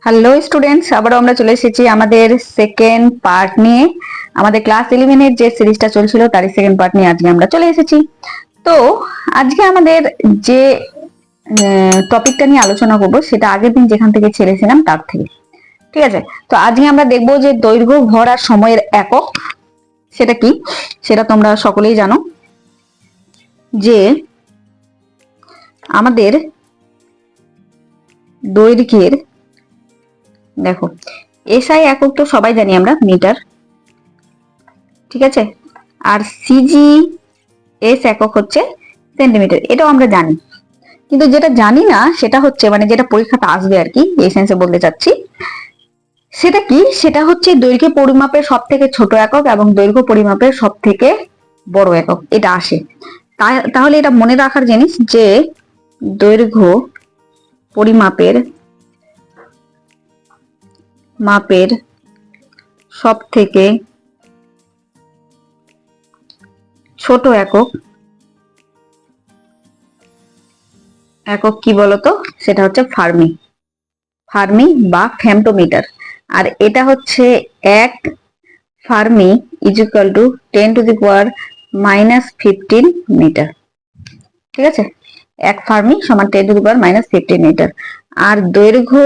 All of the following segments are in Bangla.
হ্যালো স্টুডেন্টস, আবারও আমরা চলে এসেছি আমাদের সেকেন্ড পার্ট নিয়ে। আমাদের ক্লাস 11-এর যে সিরিজটা চলছিল তারই সেকেন্ড পার্ট নিয়ে আজকে আমরা চলে এসেছি। তো আজকে আমাদের যে টপিকটা নিয়ে আলোচনা করব সেটা আগের দিন যেখান থেকে ছেড়েছিলাম তার থেকে। ঠিক আছে, তো আজকে আমরা দেখব যে দৈর্ঘ্য, ভর আর সময়ের একক সেটা কি। সেটা তোমরা সকলেই জানো যে আমাদের দৈর্ঘ্যের, দেখো এসআই একক তো সবাই জানি আমরা মিটার, ঠিক আছে, আর সিজি এস একক হচ্ছে সেন্টিমিটার, এটাও আমরা জানি। কিন্তু যেটা জানি না সেটা হচ্ছে, মানে যেটা পরীক্ষাতে আসবে আর কি, এই সেন্সে বলতে চাচ্ছি, সেটা কি, সেটা হচ্ছে দৈর্ঘ্য পরিমাপের সব থেকে ছোট একক এবং দৈর্ঘ্য পরিমাপের সব থেকে বড় একক, এটা আসে। তাহলে এটা মনে রাখার জিনিস যে দৈর্ঘ্য পরিমাপের সব থেকে ছোট একক কি বলতো, সেটা হচ্ছে ফার্মি বা ফেমটোমিটার। আর এটা হচ্ছে এক fermi is equal to 10⁻⁻15 metre. ঠিক আছে, এক ফার্মি সমান 10⁻⁻15 মিটার। আর দৈর্ঘ্য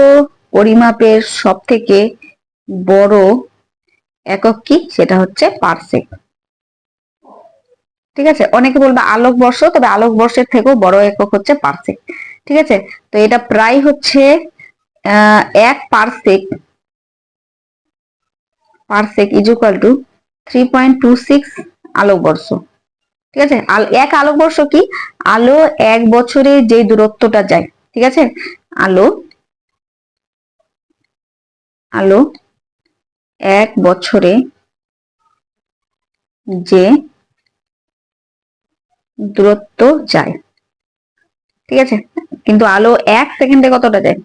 পরিমাপের সব থেকে বড় একক কি, সেটা হচ্ছে পারসেক। ঠিক আছে, অনেকে বলবে আলোকবর্ষ, তবে আলোকবর্ষের থেকেও বড় একক হচ্ছে পারসেক। ঠিক আছে, তো এটা প্রায় হচ্ছে এক পারসেক ইজ ইকুয়াল টু 3.26 আলোকবর্ষ। ঠিক আছে, এক আলোকবর্ষ কি, আলো এক বছরে যে দূরত্বটা যায়, ঠিক আছে, আলো এক বছরে যে দূরত্ব যায়, ঠিক আছে, কিন্তু আলো এক সেকেন্ডে কতটা যায়,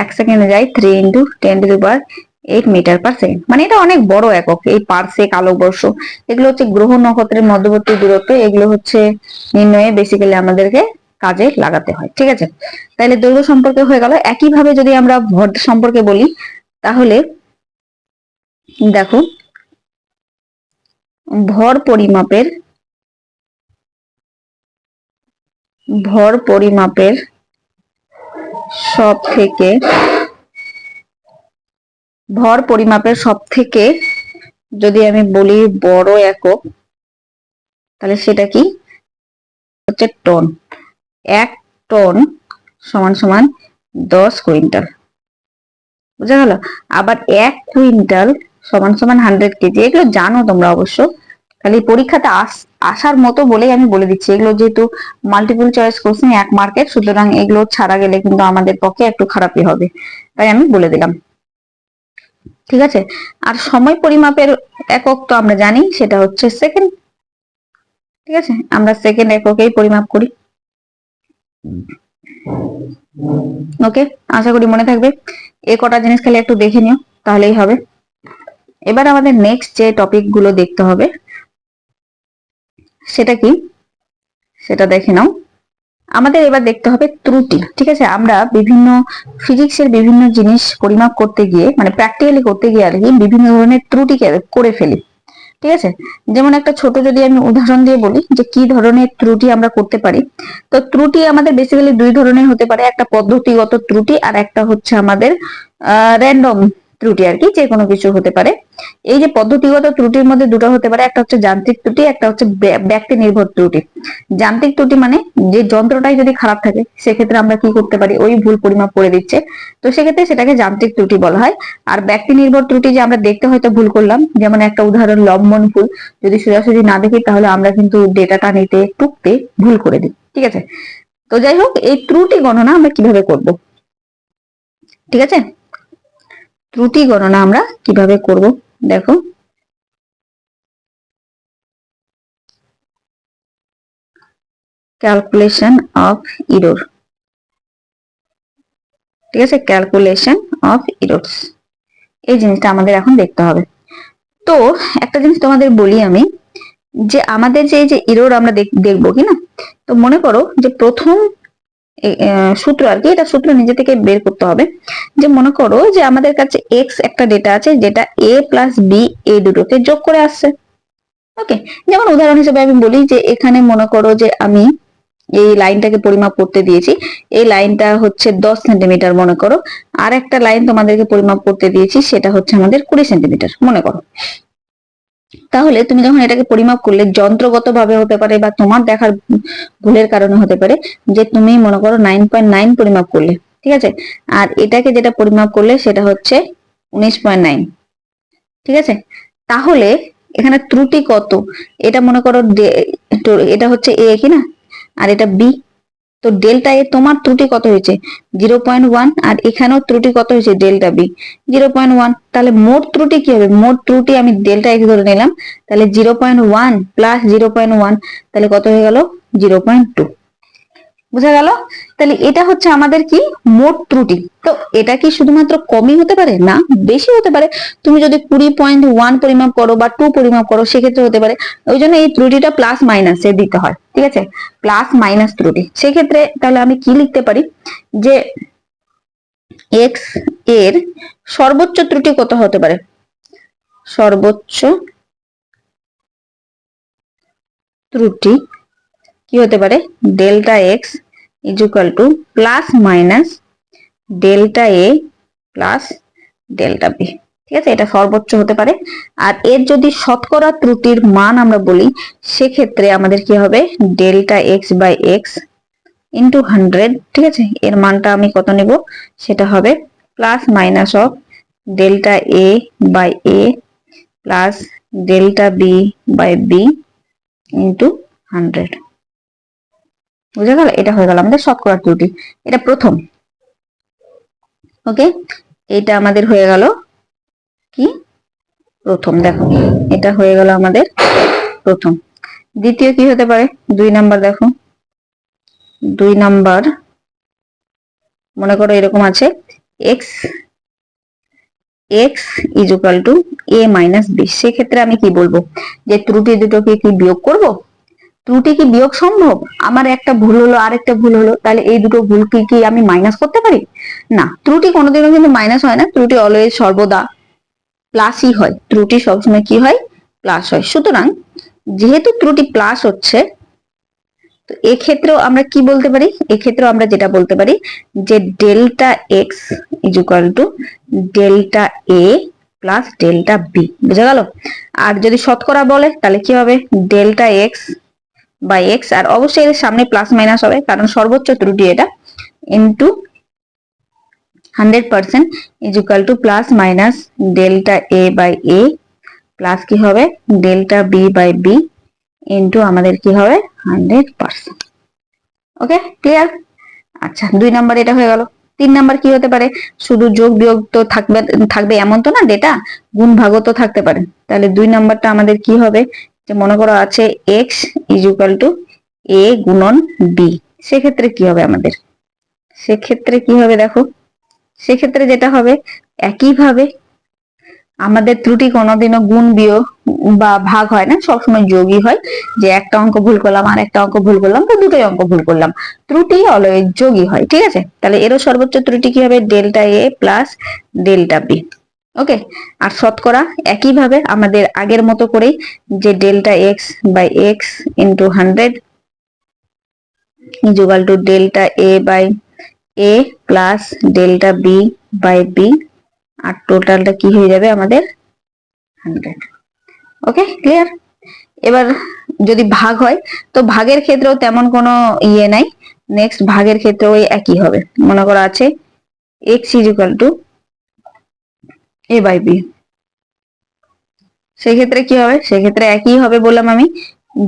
এক সেকেন্ডে যায় 3 × 10⁸ মিটার পার সেকেন্ড। মানে এটা অনেক বড় একক, এই পারসেক, আলোকবর্ষ, এগুলো হচ্ছে গ্রহ নক্ষত্রের মধ্যবর্তী দূরত্ব, এগুলো হচ্ছে নির্ণয়ে বেসিক্যালি আমাদেরকে কাজে লাগাতে হয়। ঠিক আছে, তাহলে দৈর্ঘ্য সম্পর্কে হয়ে গেল। একইভাবে যদি আমরা ভর সম্পর্কে বলি, তাহলে দেখো ভর পরিমাপের সব থেকে যদি আমি বলি বড় একক, তাহলে সেটা কি হচ্ছে টন। এক টন সমান সমান 10 কুইন্টাল, বুঝা গেল। আবার এক কুইন্টাল সমান সমান 100 কেজি। এগুলো জানো তোমরা অবশ্য, খালি পরীক্ষাতে আসার মতো বলেই আমি বলে দিচ্ছি। এগুলো যেহেতু মাল্টিপল চয়েস কোশ্চেন, 1 মার্কের, সুতরাং এগুলো ছাড়া গেলে কিন্তু আমাদের পক্ষে একটু খারাপই হবে, তাই আমি বলে দিলাম। ঠিক আছে, আর সময় পরিমাপের একক তো আমরা জানি, সেটা হচ্ছে সেকেন্ড। ঠিক আছে, আমরা সেকেন্ড এককেই পরিমাপ করি। ওকে, আশা করি মনে থাকবে। এ কটা জিনিস খালি একটু দেখে নিও, তাহলেই হবে। এবার আমাদের নেক্সট যে টপিক গুলো দেখতে হবে সেটা কি, সেটা দেখে নাও। আমাদের এবার দেখতে হবে ত্রুটি। ঠিক আছে, আমরা বিভিন্ন ফিজিক্সের বিভিন্ন জিনিস পরিমাপ করতে গিয়ে, মানে প্র্যাকটিক্যালি করতে গিয়ে আর কি, বিভিন্ন ধরনের ত্রুটি করে ফেলি। ঠিক আছে, যেমন একটা ছোট যদি আমি উদাহরণ দিয়ে বলি যে কি ধরনের ত্রুটি আমরা করতে পারি। তো ত্রুটি আমাদের বেসিক্যালি দুই ধরনের হতে পারে, একটা পদ্ধতিগত ত্রুটি আর একটা হচ্ছে আমাদের র্যান্ডম ত্রুটি আর কি, যে কোনো কিছু হতে পারে। এই যে পদ্ধতিগত ত্রুটির মধ্যে দুটো হতে পারে, একটা হচ্ছে যান্ত্রিক ত্রুটি, একটা হচ্ছে ব্যক্তি নির্ভর ত্রুটি। যান্ত্রিক ত্রুটি মানে যে যন্ত্রটাই যদি খারাপ থাকে, সেক্ষেত্রে আমরা কি করতে পারি, ওই ভুল পরিমাপ করে দিচ্ছে, তো সেক্ষেত্রে সেটাকে যান্ত্রিক ত্রুটি বলা হয়। আর ব্যক্তি নির্ভর ত্রুটি, যে আমরা দেখতে হয়তো ভুল করলাম, যেমন একটা উদাহরণ লম্বন ভুল, যদি সোজাসুজি না দেখি তাহলে আমরা কিন্তু ডেটাটা নিতে টুকতে ভুল করে দিই। ঠিক আছে, তো যাই হোক, এই ত্রুটি গণনা আমরা কিভাবে করব, ঠিক আছে, ত্রুটি গণনা আমরা কিভাবে করব, দেখো ক্যালকুলেশন অফ ইরর। ঠিক আছে, ক্যালকুলেশন অফ ইরর্স, এই জিনিসটা আমাদের এখন দেখতে হবে। তো একটা জিনিস তোমাদের বলি আমি, যে আমাদের যে এই যে ইরর আমরা দেখবো কিনা, তো মনে করো যে প্রথম সূত্র আর কি, এটা সূত্র নিজে থেকে বের করতে হবে। যে মনে করো যে আমাদের কাছে এক্স একটা ডেটা আছে যেটা এ প্লাস বি এই দুটোকে যোগ করে আসছে। ওকে, যেমন উদাহরণ হিসেবে আমি বলি যে এখানে মনে করো যে আমি এই লাইনটাকে পরিমাপ করতে দিয়েছি, এই লাইনটা হচ্ছে 10 সেন্টিমিটার মনে করো, আর একটা লাইন তোমাদেরকে পরিমাপ করতে দিয়েছি সেটা হচ্ছে আমাদের 20 সেন্টিমিটার মনে করো। তাহলে তুমি যখন এটাকে পরিমাপ করলে যন্ত্রগত ভাবে হতে পারে বা তোমার দেখার ভুলের কারণে হতে পারে যে তুমি মনে করো 9.9 পরিমাপ করলে, ঠিক আছে, আর এটাকে যেটা পরিমাপ করলে সেটা হচ্ছে 19.9, ঠিক আছে। তাহলে এখানে ত্রুটি কত, এটা মনে করো এটা হচ্ছে এ কি না, আর এটা বি, তো ডেল্টা এ তোমার ত্রুটি কত হয়েছে 0.1, আর এখানেও ত্রুটি কত হয়েছে ডেল্টা বি 0.1। তাহলে মোট ত্রুটি কি হবে, মোট ত্রুটি আমি ডেল্টা এক্স ধরে নিলাম, তাহলে 0.1 প্লাস 0.1 তাহলে কত হয়ে গেল 0.2। বুঝা গেল? তাহলে এটা হচ্ছে আমাদের কি মোট ত্রুটি। তো এটা কি শুধুমাত্র কমই হতে পারে না, বেশি হতে পারে। তুমি যদি 20.1 পরিমাপ করো বা 2 পরিমাপ করো সেক্ষেত্রে হতে পারে। ওই জন্য এই ত্রুটিটা প্লাস মাইনাসে দিতে হয়, ঠিক আছে, প্লাস মাইনাস ত্রুটি। সেক্ষেত্রে তাহলে আমি কি লিখতে পারি যে এক্স এর সর্বোচ্চ ত্রুটি কত হতে পারে, সর্বোচ্চ ত্রুটি কি হতে পারে delta X is equal to plus minus delta A plus delta B, ঠিক আছে, এটা সর্বোচ্চ হতে পারে। আর এর যদি শতকরা ত্রুটির মান আমরা বলি সেক্ষেত্রে আমাদের কি হবে delta X by X into 100, ঠিক আছে, এর মানটা আমি কত নেব সেটা হবে plus minus of delta A by A plus delta B by B into 100। বুঝা গেল? এটা হয়ে গেল আমাদের শতকরা ত্রুটি, এটা প্রথম। ওকে, এটা আমাদের হয়ে গেল কি প্রথম। দেখো এটা হয়ে গেল আমাদের প্রথম। দ্বিতীয় কি হতে পারে 2 নাম্বার, দেখো 2 নাম্বার মনে করো এরকম আছে X X is equal to A minus B. সেক্ষেত্রে আমি কি বলবো যে ত্রুটি দুটোকে কি বিয়োগ করব, ত্রুটি কি বিয়োগ সম্ভব, আমার একটা ভুল হলো আর একটা ভুল হলো, তাহলে এই দুটো ভুল কি আমি মাইনাস করতে পারি না, ত্রুটি কোনোদিনও কিন্তু মাইনাস হয় না, ত্রুটি অলওয়েজ সর্বদা প্লাসই হয়, ত্রুটি সবসময় কি হয় প্লাস হয়। সুতরাং যেহেতু ত্রুটি প্লাস হচ্ছে তো এক্ষেত্রেও আমরা কি বলতে পারি, এক্ষেত্রেও আমরা যেটা বলতে পারি যে delta X is equal to delta A plus delta B. বুঝা গেল? আর যদি শতকরা বলে তাহলে কি হবে ডেল্টা এক্স বাই এক্স, আর অবশ্যই এর সামনে প্লাস মাইনাস হবে কারণ সর্বোচ্চ ত্রুটি এটা, into 100% is equal to plus minus delta A by A plus কি হবে delta B by B into আমাদের কি হবে 100%। Okay, clear? আচ্ছা, 2 নাম্বার এটা হয়ে গেল। 3 নাম্বার কি হতে পারে, শুধু যোগ বিয়োগ তো থাকবে থাকবে এমন তো না, ডেটা গুণ ভাগও তো থাকতে পারে। তাহলে 2 নাম্বারটা আমাদের কি হবে যে মনে করো আছে এক্স ইজ ইকুয়াল টু এ গুণন বি। সেক্ষেত্রে কি হবে আমাদের, সেক্ষেত্রে কি হবে দেখো, সেক্ষেত্রে যেটা হবে একইভাবে আমাদের ত্রুটি কোনোদিনও গুণ বিয়োগ বা ভাগ হয় না, সবসময় যোগই হয়। যে একটা অঙ্ক ভুল করলাম আর একটা অঙ্ক ভুল করলাম তো দুটোই অঙ্ক ভুল করলাম, ত্রুটি অলওয়েজ যোগই হয়, ঠিক আছে। তাহলে এরও সর্বোচ্চ ত্রুটি কি হবে delta A plus delta B. Okay, আর শতকরা একইভাবে আমাদের আগের মতো করেই যে delta X by X into 100 is equal to delta A by A plus delta B by B, আর টোটালটা কি হয়ে যাবে আমাদের 100। Okay, clear? এবার যদি ভাগ হয় তো ভাগের ক্ষেত্রেও তেমন কোনো ইয়ে নাই, নেক্সট ভাগের ক্ষেত্রেও একই হবে। মনে করো আছে X is equal to A by B, সেক্ষেত্রে কি হবে, সেক্ষেত্রে একই হবে বললাম আমি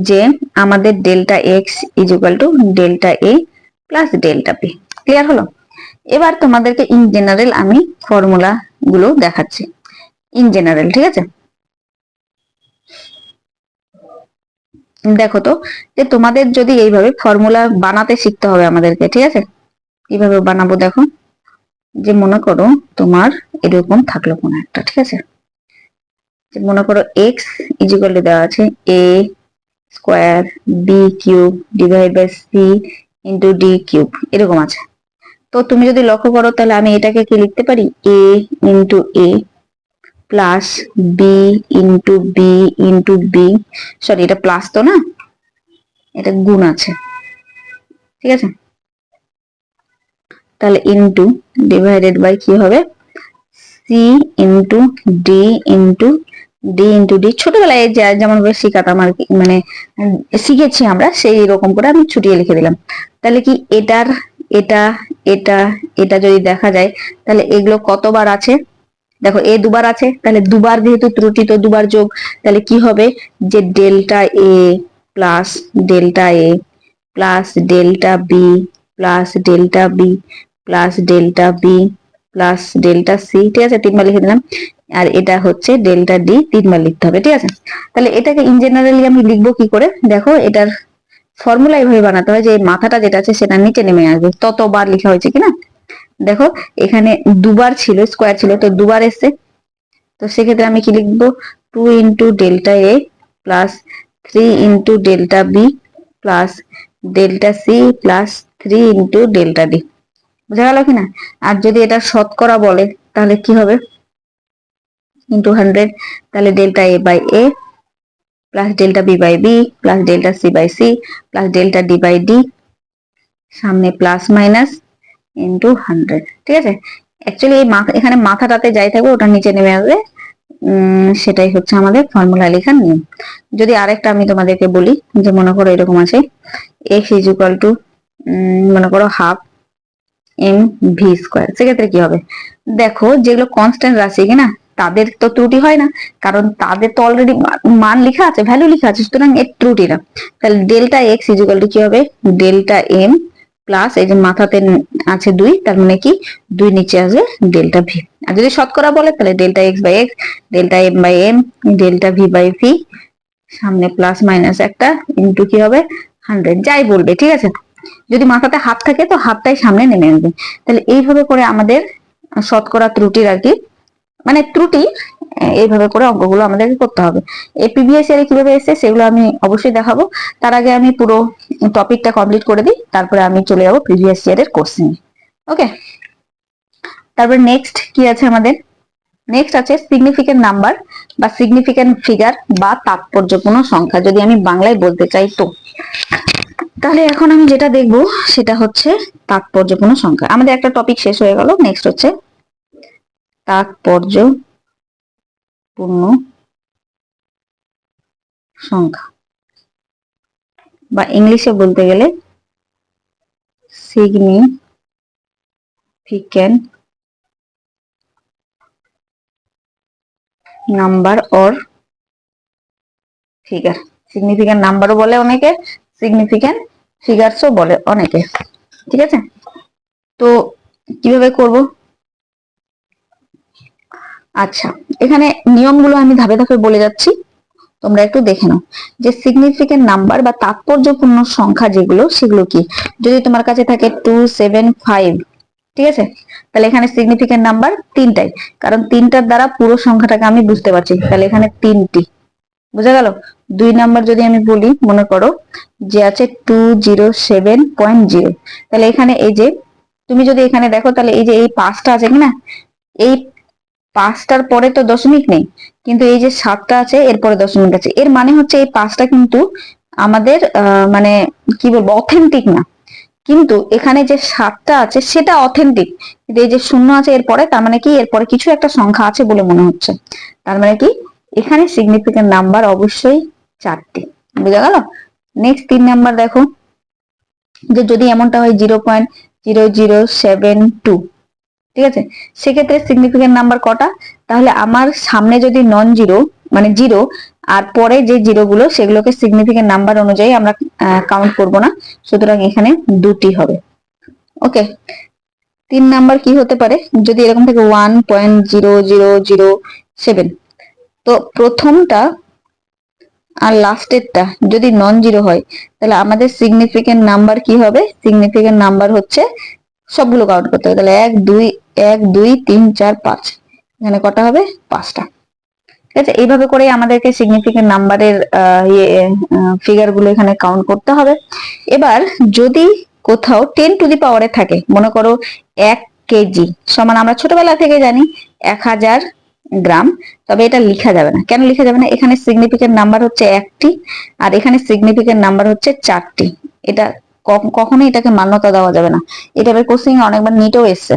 যে আমাদের delta X is equal to delta A plus delta B. Clear হলো? এবার তোমাদেরকে ইন জেনারেল আমি ফর্মুলা গুলো দেখাচ্ছি ইন জেনারেল, ঠিক আছে। দেখো তো যে তোমাদের যদি এইভাবে ফর্মুলা বানাতে শিখতে হবে আমাদেরকে, ঠিক আছে, কিভাবে বানাবো দেখো, যে মনে করো তোমার এরকম থাকলো কোন একটা, ঠিক আছে, যে মনে করো এক্স ইজ ইকুয়াল টু দেওয়া আছে A square B cube divide by C into D cube এরকম আছে। তো তুমি যদি লক্ষ্য করো তাহলে আমি এটাকে কি লিখতে পারি, A into A plus B into B into B, sorry এটা প্লাস তো না, এটা গুণ আছে, ঠিক আছে। তাহলে ইন্টু ডিভাইডেড বাই কি হবে, C into D into D into D. ছোটবেলায় যেমন শিখাতাম আর কি, মানে শিখেছি আমরা, সেই রকম করে আমি ছুটিয়ে লিখে দিলাম। তাহলে কি এটার এটা এটা এটা যদি দেখা যায় তাহলে এগুলো কতবার আছে, দেখো এ দুবার আছে, তাহলে দুবার যেহেতু ত্রুটি তো দুবার যোগ, তাহলে কি হবে যে delta A plus delta A plus delta B plus delta B plus delta B plus delta C, ঠিক আছে, তিনবার লিখে দিলাম। আর এটা হচ্ছে ডেল্টা ডি, তিনবার লিখতে হবে, ঠিক আছে। তাহলে এটাকে ইন জেনারেলি আমি লিখবো কি করে, দেখো এটার ফর্মুলা এইভাবে বানাতে হয় যে মাথাটা যেটা আছে সেটা নিচে নেমে আসবে, ততবার লেখা হয়েছে কিনা। দেখো এখানে দুবার ছিল, স্কোয়ার ছিল তো দুবার এসছে, তো সেক্ষেত্রে আমি কি লিখবো, 2 into delta A plus 3 into delta B plus delta C plus 3 into delta D. বোঝা গেল কিনা। আর যদি এটা শতকরা বলে তাহলে কি হবে, ইন্টু 100, তাহলে delta A by A plus delta B by B plus delta C by C plus delta D by D, সামনে প্লাস মাইনাস ইন্টু 100, ঠিক আছে। অ্যাকচুয়ালি এই এখানে মাথাটাতে যাই থাকবে ওটা নিচে নেমে আসবে, সেটাই হচ্ছে আমাদের ফর্মুলা লেখার নিয়ম। যদি আরেকটা আমি তোমাদেরকে বলি, যে মনে করো এরকম আছে, এক্স ইজ ইকুয়াল টু মনে করো হাফ এম ভি স্কোয়ার, সেক্ষেত্রে কি হবে, দেখো যেগুলো কনস্ট্যান্ট রাশি কিনা তাদের তো ত্রুটি হয় না, কারণ তাদের তো অলরেডি মান লেখা আছে, ভ্যালু লেখা আছে, সুতরাং এর ত্রুটি না। তাহলে delta X is equal to কি হবে, ডেল্টা এম প্লাস এই যে মাথাতে আছে 2, তার মানে কি 2 নিচে আসবে ডেল্টা ভি। আর যদি শতকরা বলে তাহলে delta X by X delta M by M delta V by V, সামনে প্লাস মাইনাস একটা ইন্টু কি হবে 100, যাই বলবে, ঠিক আছে। যদি মাথাতে হাত থাকে তো হাতটাই সামনে নেমে আসবে। তাহলে এইভাবে করে আমাদের শতকরা ত্রুটির আর কি, মানে ত্রুটি, এইভাবে করে অঙ্কগুলো আমাদেরকে করতে হবে। এই প্রিভিয়াস ইয়ারে কিভাবে এসেছে সেগুলো আমি অবশ্যই দেখাবো। তার আগে আমি পুরো টপিকটা কমপ্লিট করে দিই, তারপরে আমি চলে যাবো প্রিভিয়াস ইয়ারের কোশ্চেন। ওকে, তারপরে নেক্সট কি আছে আমাদের, নেক্সট আছে সিগনিফিকেন্ট নাম্বার বা সিগনিফিকেন্ট ফিগার বা তাৎপর্যপূর্ণ সংখ্যা, যদি আমি বাংলায় বলতে চাই তো। তাহলে এখন আমি যেটা দেখব সেটা হচ্ছে তাৎপর্যপূর্ণ সংখ্যা। আমাদের একটা টপিক শেষ হয়ে গেল, নেক্সট হচ্ছে তাৎপর্যপূর্ণ সংখ্যা, বা ইংলিশে বলতে গেলে significant number or figure. Significant নাম্বারও বলে অনেকে, সিগনিফিকেন্ট ফিগারসও বলে অনেকে, ঠিক আছে। তো কিভাবে করব, আচ্ছা এখানে নিয়মগুলো আমি ধাপে ধাপে বলে যাচ্ছি, তোমরা একটু দেখে নাও। যে সিগনিফিকেন্ট নাম্বার বা তাৎপর্যপূর্ণ সংখ্যা যেগুলো, সেগুলো কি, যদি তোমার কাছে থাকে 2, 7, 5, ঠিক আছে, তাহলে এখানে সিগনিফিকেন্ট নাম্বার তিনটাই, কারণ তিনটার দ্বারা পুরো সংখ্যাটাকে আমি বুঝতে পারছি, তাহলে এখানে তিনটি, বোঝা গেল। 2 নাম্বার যদি আমি বলি, মনে করো যে আছে 207.0, তাহলে এখানে এই যে তুমি যদি এখানে দেখো তাহলে এই যে এই 5টা আছে কিনা, এই 5টার পরে তো দশমিক নেই, কিন্তু এই যে 7টা আছে এরপরে দশমিক আছে, এর মানে হচ্ছে এই 5টা কিন্তু আমাদের মানে কি বলবো অথেন্টিক না, কিন্তু এখানে যে 7টা আছে সেটা অথেন্টিক, কিন্তু এই যে শূন্য আছে এরপরে, তার মানে কি এরপরে কিছু একটা সংখ্যা আছে বলে মনে হচ্ছে, তার মানে কি এখানে সিগনিফিকেন্ট নাম্বার অবশ্যই 4টি, বুঝা গেল। নেক্সট 3 নাম্বার দেখো, যে যদি এমনটা হয় 0.0072, ঠিক আছে, সেক্ষেত্রে সিগনিফিকেন্ট নাম্বার কটা, তাহলে আমার সামনে যদি নন জিরো মানে জিরো আর পরে যে জিরো গুলো সেগুলোকে সিগনিফিকেন্ট নাম্বার অনুযায়ী আমরা কাউন্ট করব না, সুতরাং এখানে 2টি হবে। ওকে, 3 নাম্বার কি হতে পারে, যদি এরকম থাকে 1.0007, তো প্রথমটা আর লাস্টেরটা যদি নন জিরো হয় তাহলে আমাদের সিগনিফিকেন্ট নাম্বার কি হবে, সিগনিফিকেন্ট নাম্বার হচ্ছে সবগুলো কাউন্ট করতে হবে, তাহলে 1 2 1 2 3 4 5, এখানে কটা হবে 5টা, ঠিক আছে। এইভাবে করে আমাদেরকে সিগনিফিকেন্ট নাম্বারের ফিগার গুলো এখানে কাউন্ট করতে হবে। এবার যদি কোথাও 10 টু দি পাওয়ারে থাকে, মনে করো 1 কেজি সমান, আমরা ছোটবেলা থেকে জানি 1000 গ্রাম, তবে এটা লিখা যাবে না। কেন লিখা যাবে না? এখানে সিগনিফিকেন্ট নাম্বার হচ্ছে 1টি আর এখানে সিগনিফিকেন্ট নাম্বার হচ্ছে 4টি। এটা কখনোই এটাকে মান্যতা দেওয়া যাবে না। এটা কোশ্চেন অনেকবার নিটেও এসছে।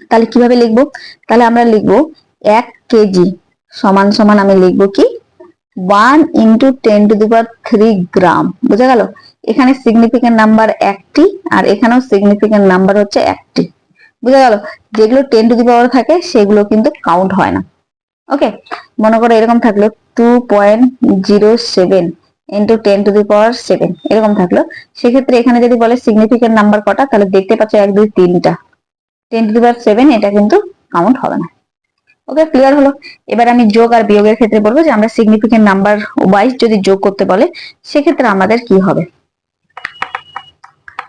তাহলে কিভাবে লিখবো? তাহলে আমরা লিখবো 1 কেজি সমান সমান আমি লিখবো কি 1 ইন্টু 10 টু দি পাওয়ার 3 গ্রাম। বুঝা গেল? এখানে সিগনিফিকেন্ট নাম্বার 1টি আর এখানেও সিগনিফিকেন্ট নাম্বার হচ্ছে 1টি। বুঝা গেল? যেগুলো 10 টু দি পাওয়ার থাকে সেগুলো কিন্তু কাউন্ট হয় না। ওকে, মনে করো এরকম থাকলো 2.07 ইন্টু 10 টু দি পাওয়ার 7 এরকম থাকলো। সেক্ষেত্রে এখানে যদি বলে সিগনিফিকেন্ট নাম্বার কটা, তাহলে দেখতে পাচ্ছ 1 2 3টা। 10 টু দি পাওয়ার 7 এটা কিন্তু কাউন্ট হবে না। ওকে, ক্লিয়ার হলো? এবার আমি যোগ আর বিয়োগের ক্ষেত্রে বলবো যে আমরা সিগনিফিকেন্ট নাম্বার ওয়াইজ যদি যোগ করতে বলে সেক্ষেত্রে আমাদের কি হবে।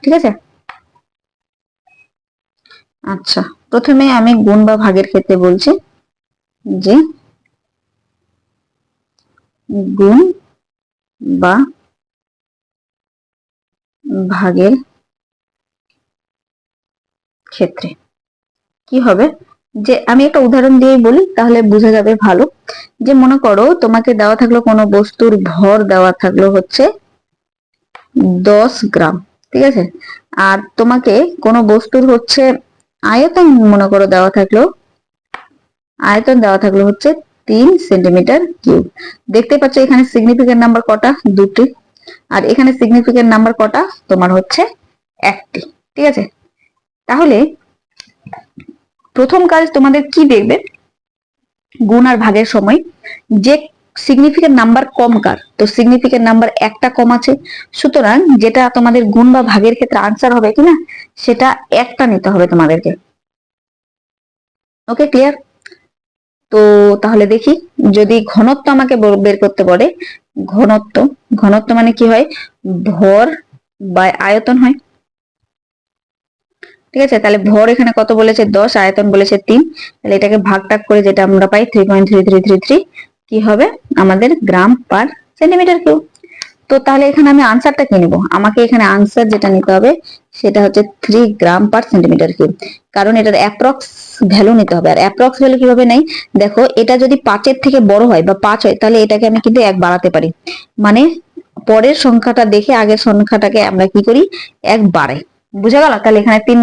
ঠিক আছে, আচ্ছা প্রথমে আমি গুণ বা ভাগের ক্ষেত্রে বলছি যে গুণ বা ভাগের ক্ষেত্রে কি হবে, যে আমি একটা উদাহরণ দিয়ে বলি তাহলে বোঝা যাবে ভালো। যে মনে করো তোমাকে দেওয়া থাকলো কোনো বস্তুর ভর দেওয়া থাকলো হচ্ছে 10 গ্রাম, ঠিক আছে, আর তোমাকে কোনো বস্তুর হচ্ছে আয়তন মনে করো দেওয়া থাকলো, আয়তন দেওয়া থাকলো হচ্ছে 3 সেন্টিমিটার কিউব। দেখতে পাচ্ছ এখানে সিগনিফিকেন্ট নাম্বার কটা? 2টি, আর এখানে সিগনিফিকেন্ট নাম্বার কটা? তোমার হচ্ছে 1টি। ঠিক আছে, তাহলে প্রথম কাজ তোমাদের কি দেখবে, গুণ আর ভাগের সময় যে সিগনিফিকেন্ট নাম্বার কম কার, তো সিগনিফিকেন্ট নাম্বার একটা কম আছে, সুতরাং যেটা তোমাদের গুণ বা ভাগের ক্ষেত্রে আনসার হবে কিনা সেটা একটা নিতে হবে তোমাদেরকে। ওকে, ক্লিয়ার? তো তাহলে দেখি, যদি ঘনত্ব আমাকে বের করতে বলে, ঘনত্ব, ঘনত্ব মানে কি হয়? ভর বাই আয়তন হয়। ঠিক আছে, তাহলে ভর এখানে কত বলেছে? 10, আয়তন বলেছে 3, তাহলে এটাকে ভাগ টাগ করে যেটা আমরা পাই 3.3333 কি হবে আমাদের গ্রাম পার সেন্টিমিটার কিউব। তো তাহলে এখানে আমি আনসারটা কি নেব? আমাকে এখানে আনসার যেটা নিতে হবে সেটা হচ্ছে 3 গ্রাম পার সেন্টিমিটার কিউব, কারণ এটার অ্যাপ্রক্স ভ্যালু নিতে হবে। আর অ্যাপ্রক্স ভ্যালু কিভাবে নেই দেখো, এটা যদি 5-এর থেকে বড় হয় বা 5 হয় তাহলে এটাকে আমি কিন্তু 1 বাড়াতে পারি, মানে পরের সংখ্যাটা দেখে আগের সংখ্যাটাকে আমরা কি করি? 1 বাড়াই। বুঝা গেল? তাহলে এখানে 3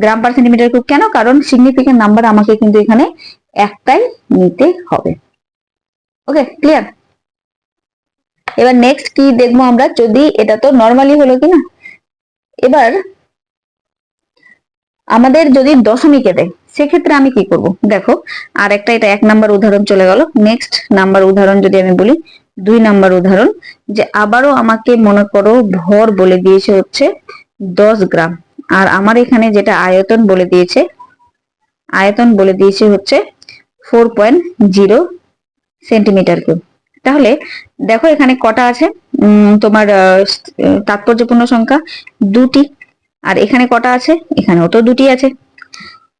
গ্রাম পার সেন্টিমিটার কিউব, কেন? কারণ সিগনিফিকেন্ট নাম্বার আমাকে কিন্তু এখানে একটাই নিতে হবে। ওকে, ক্লিয়ার? এবার নেক্সট কি দেখবো আমরা, যদি এটা তো নর্মালি হলো কিনা, এবার আমাদের যদি দশমিকে দেয় সেক্ষেত্রে আমি কি করব দেখো। আর একটা, এটা 1 নাম্বার উদাহরণ চলে গেল। নেক্সট নাম্বার উদাহরণ যদি আমি বলি, 2 নাম্বার উদাহরণ, যে আবারও আমাকে মনে করো ভর বলে দিয়েছে হচ্ছে 10 গ্রাম, আর আমার এখানে যেটা আয়তন বলে দিয়েছে, আয়তন বলে দিয়েছে হচ্ছে 4.0 সেন্টিমিটার কিউব। তাহলে দেখো এখানে কটা আছে, তোমার তাৎপর্যপূর্ণ সংখ্যা 2টি, আর এখানে কটা আছে? এখানেও তো 2টি আছে।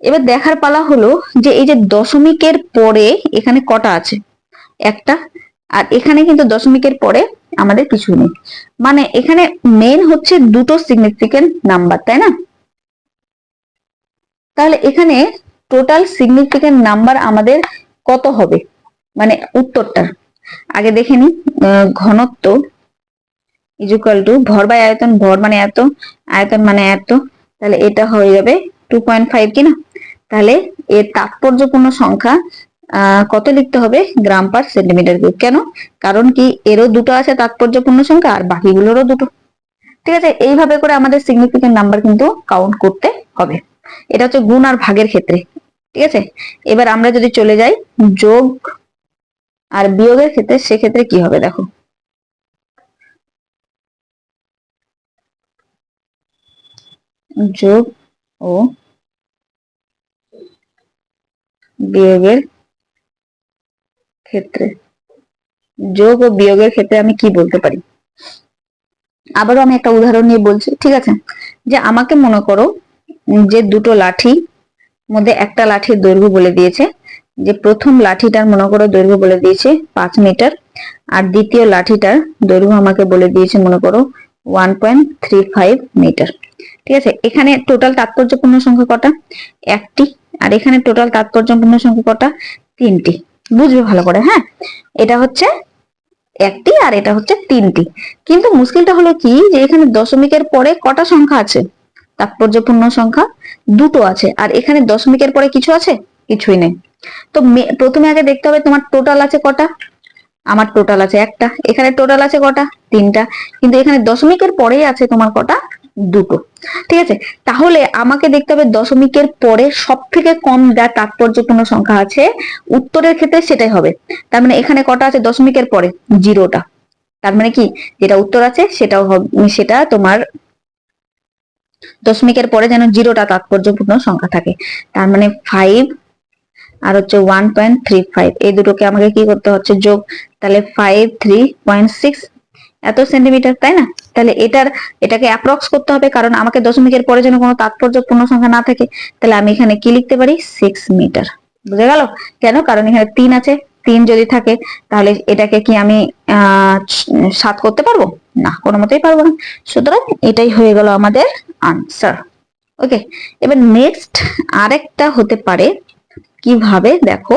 এবার দেখার পালা হলো যে এই যে দশমিকের পরে এখানে কটা আছে? একটা, আর এখানে কিন্তু দশমিকের পরে আমাদের কিছু নেই, মানে এখানে মেন হচ্ছে দুটো সিগনিফিকেন্ট নাম্বার, তাই না? তাহলে এখানে টোটাল সিগনিফিকেন্ট নাম্বার আমাদের কত হবে, মানে উত্তরটা আগে দেখে নি। ঘনত্ব ইকুয়াল টু ভর বাই আয়তন, ভর মানে এত, আয়তন মানে এত, তাহলে এটা হয়ে যাবে 2.5 কিনা। তাহলে এর তাৎপর্যপূর্ণ সংখ্যা কত লিখতে হবে? গ্রাম পার সেন্টিমিটার কিউব। কেন? কারণ কি এরও দুটো আছে তাৎপর্যপূর্ণ সংখ্যা আর বাকিগুলোরও দুটো। ঠিক আছে, এইভাবে করে আমাদের সিগনিফিকেন্ট নাম্বার কিন্তু কাউন্ট করতে হবে। এটা হচ্ছে গুণ আর ভাগের ক্ষেত্রে। ঠিক আছে, এবার আমরা যদি চলে যাই যোগ আর বিয়োগের ক্ষেত্রে, সেক্ষেত্রে কি হবে দেখো। যোগ ও বিয়োগের ক্ষেত্রে, যোগ ও বিয়োগের ক্ষেত্রে আমি কি বলতে পারি? আবারও আমি একটা উদাহরণ নিয়ে বলছি। ঠিক আছে, যে আমাকে মনে করো যে দুটো লাঠি মধ্যে একটা লাঠির দৈর্ঘ্য বলে দিয়েছে, যে প্রথম লাঠিটার মনে করো দৈর্ঘ্য বলে দিয়েছে 5 মিটার, আর দ্বিতীয় লাঠিটার দৈর্ঘ্য আমাকে বলে দিয়েছে মনে করো 1.35 মিটার। ঠিক আছে, এখানে টোটাল তাৎপর্যপূর্ণ সংখ্যা কটা? একটি। আর এখানে টোটাল তাৎপর্যপূর্ণ সংখ্যা কটা? তিনটি। বুঝবে ভালো করে, হ্যাঁ। এটা হচ্ছে একটি আর এটা হচ্ছে তিনটি। কিন্তু মুশকিলটা হলো কি, যে এখানে দশমিকের পরে কটা সংখ্যা আছে? তাৎপর্যপূর্ণ সংখ্যা দুটো আছে। আর এখানে দশমিকের পরে কিছু আছে? কিছুই নেই। তো প্রথমে আগে দেখতে হবে তোমার টোটাল আছে কটা। আমার টোটাল আছে একটা। এখানে টোটাল আছে কটা? তিনটা। কিন্তু এখানে দশমিকের পরেই আছে তোমার কটা? দুটো। ঠিক আছে, তাহলে আমাকে দেখতে হবে দশমিকের পরে সব থেকে কম যা তাৎপর্যপূর্ণ সংখ্যা আছে উত্তরের ক্ষেত্রে সেটাই হবে। তার মানে এখানে কটা আছে দশমিকের পরে? জিরোটা। তার মানে কি, যেটা উত্তর আছে সেটাও হবে, সেটা তোমার দশমিকের পরে যেন জিরোটা তাৎপর্যপূর্ণ সংখ্যা থাকে। তার মানে 5 আর হচ্ছে 1.35, এই দুটোকে আমাকে কি করতে হচ্ছে? যোগ। তাহলে 5 3.6 এত সেন্টিমিটার, তাই না? তাহলে এটাকে অ্যাপ্রক্স করতে হবে, কারণ আমাকে দশমিকের পরে যেন কোনো তাৎপর্যপূর্ণ সংখ্যা না থাকে। তাহলে আমি এখানে কি লিখতে পারি? 6 মিটার। বুঝে গেল? কেন? কারণ এখানে 3 আছে। 3 যদি থাকে তাহলে এটাকে কি আমি 7 করতে পারবো না? কোনো মতেই পারবো না। সুতরাং এটাই হয়ে গেল আমাদের আনসার। ওকে, এবার নেক্সট আরেকটা হতে পারে, কিভাবে দেখো।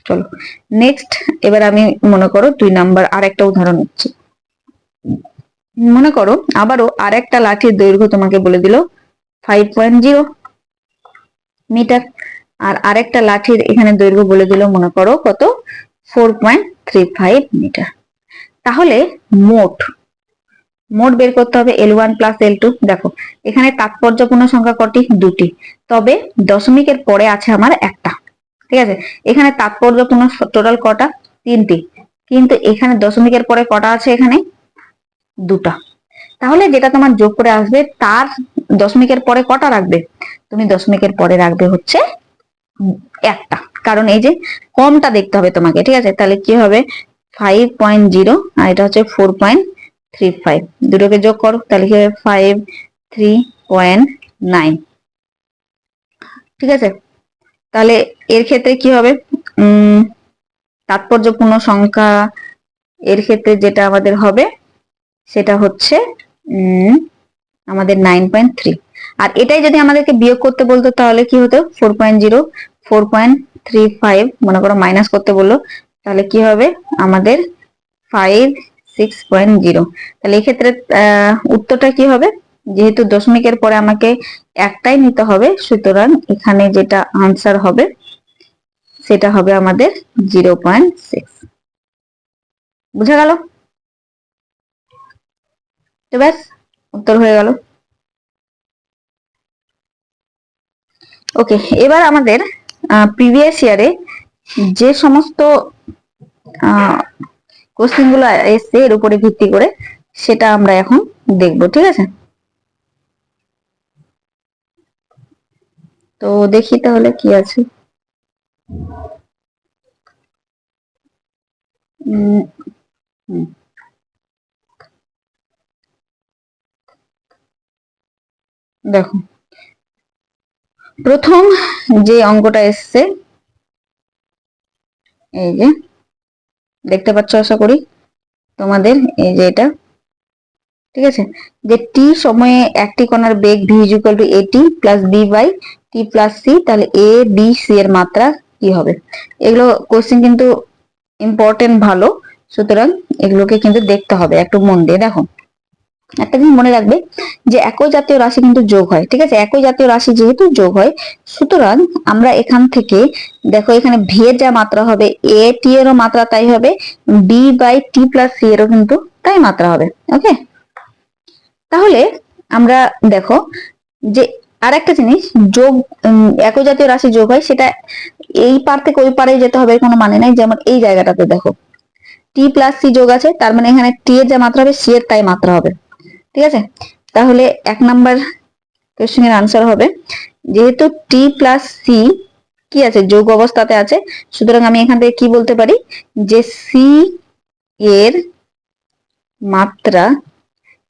চলো নেক্সট, এবার আমি মনে করো 2 নাম্বার আরেকটা উদাহরণ নিচ্ছি। মনে করো আবারও আরেকটা লাঠির দৈর্ঘ্য তোমাকে বলে দিল 5.0 মিটার, আর আরেকটা লাঠির এখানে দৈর্ঘ্য বলে দিল মনে করো কত? 4.35 মিটার। তাহলে মোট বের করতে হবে L1 প্লাস L2। দেখো এখানে তাৎপর্যপূর্ণ সংখ্যা কটি? দুটি। তবে দশমিকের পরে আছে আমার একটা। ঠিক আছে, এখানে তাৎপর্যপূর্ণ টোটাল কটা? তিনটি। কিন্তু এখানে দশমিকের পরে কটা আছে? এখানে দুটা। তাহলে যেটা তোমার যোগ করে আসবে তার দশমিকের পরে কটা রাখবে? তুমি দশমিকের পরে রাখবে হচ্ছে একটা, কারণ এই যে কমটা দেখতে হবে তোমাকে। ঠিক আছে, তাহলে কি হবে? 5.0 আর এটা হচ্ছে 4.35, দুটোকে যোগ করো, তাহলে কি হবে? 53.9। ঠিক আছে, তাহলে এর ক্ষেত্রে কি হবে? তাৎপর্যপূর্ণ সংখ্যা এর ক্ষেত্রে যেটা আমাদের হবে সেটা হচ্ছে আমাদের 9.3। আর এটাই যদি আমাদেরকে বিয়োগ করতে বলতো তাহলে কি হতো? 4.0 4.35 মনে করো মাইনাস করতে বললো, তাহলে কি হবে আমাদের 56.0। তাহলে এই ক্ষেত্রে উত্তরটা কি হবে? যেহেতু দশমিকের পরে আমাকে একটাই নিতে হবে, সুতরাং এখানে যেটা আনসার হবে সেটা হবে আমাদের 0.6। বুঝা গেল? তো ব্যাস, উত্তর হয়ে গেল। ওকে, এবার আমাদের প্রিভিয়াস ইয়ারে যে সমস্ত কোশ্চেন গুলো এসছে এর উপরে ভিত্তি করে সেটা আমরা এখন দেখবো। ঠিক আছে, তো দেখি তাহলে কি আছে। দেখো প্রথম যে অঙ্কটা এসছে, এই যে দেখতে পাচ্ছ আশা করি তোমাদের, এই যে এটা। ঠিক আছে, যে টি সময়ে একটি কণার বেগ v equal to at plus b by t plus c, তাহলে a b c এর মাত্রা কি হবে? এগুলো কোশ্চেন কিন্তু ইম্পর্টেন্ট ভালো, সুতরাং এগুলোকে কিন্তু দেখতে হবে একটু মন দিয়ে। দেখো একটা জিনিস মনে রাখবে যে একই জাতীয় রাশি কিন্তু যোগ হয়। ঠিক আছে, একই জাতীয় রাশি যেহেতু যোগ হয়, সুতরাং আমরা এখান থেকে দেখো এখানে ভি এর যা মাত্রা হবে এ টি এরও মাত্রা তাই হবে, B by T plus C এরও কিন্তু তাই মাত্রা হবে। ওকে, তাহলে আমরা দেখো যে আর একটা জিনিস, যোগ একই জাতীয় রাশি যোগ হয় সেটা এই পার থেকে ওই পারে যেতে হবে কোনো মানে নাই। যেমন এই জায়গাটাতে দেখো টি প্লাস সি যোগ আছে, তার মানে এখানে টি এর যা মাত্রা হবে সি এর তাই মাত্রা হবে। ঠিক আছে, তাহলে 1 নাম্বার কোশ্চেনের আনসার হবে, যেহেতু টি প্লাস সি কি আছে? যোগ অবস্থাতে আছে, সুতরাং আমি এখান থেকে কি বলতে পারি? যে সি এর মাত্রা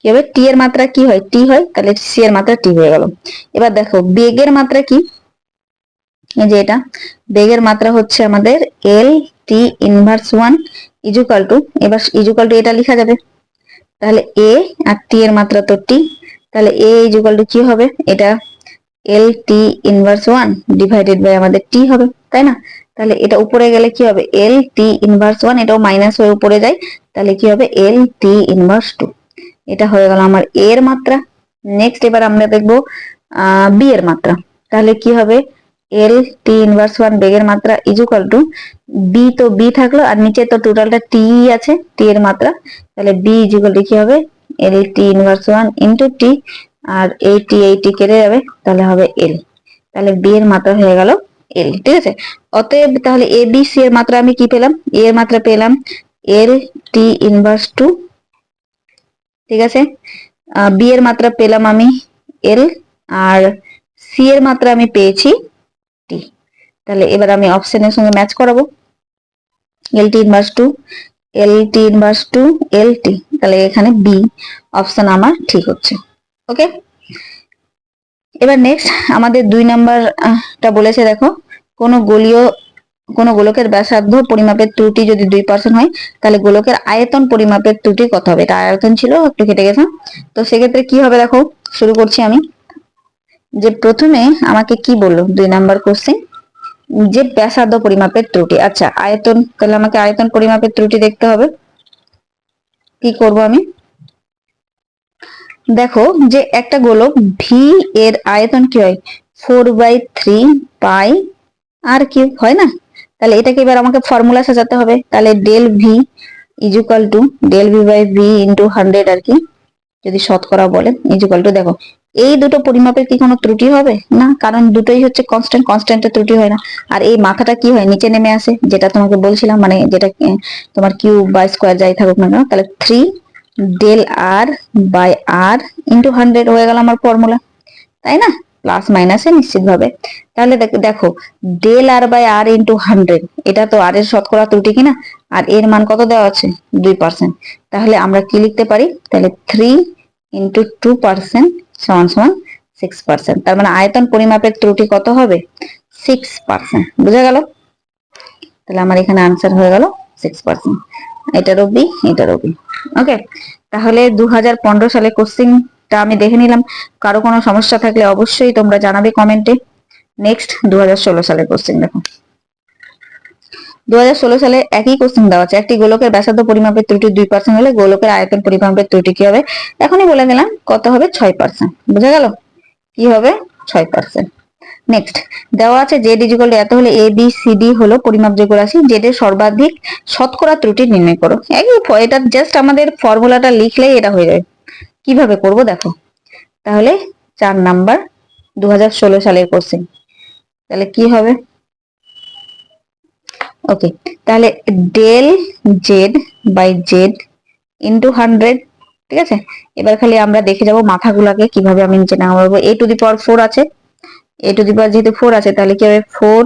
কি হবে? টি এর মাত্রা কি হয়? টি হয়, তাহলে সি এর মাত্রা টি হয়ে গেল। এবার দেখো বেগের মাত্রা কি? এই যে এটা বেগের মাত্রা হচ্ছে আমাদের এল টি ইনভার্স 1 ইজুকাল টু, এবার ইজুকাল টু এটা লেখা যাবে তাহলে এ আর টি এর মাত্রা তো টি, তাহলে এ ইকুয়াল টু কি হবে, এটা এল টি ইনভার্স 1 ডিভাইডেড বাই আমাদের টি হবে, তাই না? তাহলে এটা উপরে গেলে কি হবে, এল টি ইনভার্স 1, এটাও মাইনাস হয়ে উপরে যায়, তাহলে কি হবে এল টি ইনভার্স 2। এটা হয়ে গেল আমার এ এর মাত্রা। নেক্সট এবার আমরা দেখবো বি এর মাত্রা। তাহলে কি হবে, এল টি ইনভার্স 1 বেগের মাত্রা ইকুয়াল টু বি, তো বি থাকলো আর নিচে তো টোটালটা টি আছে, টি এর মাত্রা, তাহলে বি ইকুয়াল টু কি হবে এল টি ইনভার্স 1 ইন্টু টি, আর এই টি কেটে যাবে, তাহলে হবে এল। তাহলে বি এর মাত্রা হয়ে গেল এল, ঠিক আছে। অতএব তাহলে এ বি সি এর মাত্রা আমি কি পেলাম, এ এর মাত্রা পেলাম এল টি ইনভার্স 2, ঠিক আছে। বি এর মাত্রা পেলাম আমি এল, আর সি এর মাত্রা আমি পেয়েছি টি। তাহলে এবার আমি অপশনের সঙ্গে ম্যাচ করাবো, এল টি ইনভার্স 2, এল টি ইনভার্স 2 এল টি, তাহলে এখানে বি অপশন আমার ঠিক হচ্ছে। ওকে, এবার নেক্সট আমাদের 2 নাম্বারটা বলেছে, দেখো কোন গোলকের ব্যাসার্ধ পরিমাপের ত্রুটি যদি 2% হয়, তাহলে গোলকের আয়তন পরিমাপের ত্রুটি কত হবে। এটা আয়তন ছিল, একটু কেটে গেছে। তো সেক্ষেত্রে কি হবে, দেখো শুরু করছি আমি। যে প্রথমে আমাকে কি বললো 2 নাম্বার কোশ্চেন, যে ব্যাসার্ধ পরিমাপের ত্রুটি। আচ্ছা আয়তন, তাহলে আমাকে আয়তন পরিমাপের ত্রুটি দেখতে হবে। কি করব আমি, দেখো যে একটা গোলক ভি এর আয়তন কি হয় 4/3 পাই আর কিউব হয় না। তাহলে এটাকে এবার আমাকে ফর্মুলা সাজাতে হবে। তাহলে del V equal to del V by V into 100 আর কি, যদি শতকরা বলে ইকুয়াল টু, দেখো এই দুটো পরিমাপের কি কোনো ত্রুটি হবে না, কারণ দুটোই হচ্ছে কনস্ট্যান্ট, কনস্ট্যান্টের ত্রুটি হয় না। আর এই মাথাটা কি হয় নিচে নেমে আসে, যেটা তোমাকে বলছিলাম, মানে যেটা তোমার কিউব বা স্কোয়ার যাই থাকুক না কেন, তাহলে 3 del R by R into 100 হয়ে গেল আমার ফর্মুলা, তাই না, প্লাস মাইনাসে নিশ্চিত ভাবে। তাহলে দেখো del R by R into 100, এটা তো আর এর শতকরা ত্রুটি কিনা, আর এর মান কত দেওয়া আছে 2%। তাহলে আমরা কি লিখতে পারি, তাহলে 3 ইন্টু 2% সমান সমান 6%। তার মানে আয়তন পরিমাপের ত্রুটি কত হবে 6%, বুঝা গেল। তাহলে আমার এখানে আনসার হয়ে গেল 6%, এটারও বি এটারও বি। ওকে, তাহলে 2015 সালে কোশ্চেনটা আমি দেখে নিলাম। কারো কোনো সমস্যা থাকলে অবশ্যই তোমরা জানাবে কমেন্টে। নেক্সট 2016 সালের কোশ্চেন দেখো। 2016 সালে একই কোশ্চেন দেওয়া আছে, একটি গোলকের ব্যাসার্ধ পরিমাপের ত্রুটি 2% হলে গোলকের আয়তন পরিমাপের ত্রুটি কি হবে। এখনই বলে দিলাম কত হবে 6%, বুঝা গেল, কি হবে 6%। নেক্সট দেওয়া আছে জেড ইকুয়াল টু এত হলে এ বি সি ডি হলো পরিমাপযোগ্য রাশি, জেড এর সর্বাধিক শতকরা ত্রুটি নির্ণয় করো। এটা জাস্ট আমাদের ফর্মুলাটা লিখলেই এটা হয়ে যাবে। কিভাবে করব দেখো, তাহলে 4 নাম্বার 2016 সালের কোশ্চেন, তাহলে কি হবে, ওকে, তাহলে del Z by Z into 100, ঠিক আছে। এবার খালি আমরা দেখে যাব মাথাগুলাকে কিভাবে আমি নিচে নামাবো। এ টু দি পাওয়ার 4 আছে, এ টু দি পাওয়ার যেহেতু 4 আছে, তাহলে কি হবে 4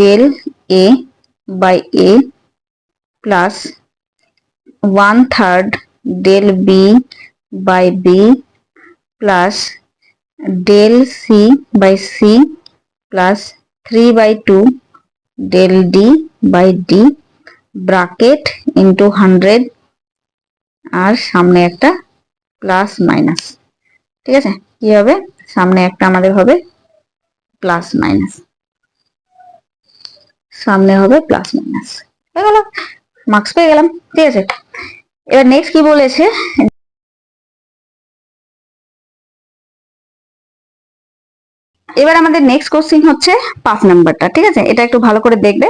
del A by A plus 1/3 del B by B plus del C by C plus 3/2 del D by D bracket into 100, আর সামনে একটা প্লাস মাইনাস, ঠিক আছে। কি হবে, সামনে একটা আমাদের হবে প্লাস মাইনাস, সামনে হবে প্লাস মাইনাস, হয়ে গেল, মার্কস পেয়ে গেলাম, ঠিক আছে। এবার নেক্সট কি বলেছে, এবার আমাদের নেক্সট কোশ্চেন হচ্ছে 5 নাম্বারটা, ঠিক আছে। এটা একটু ভালো করে দেখবে।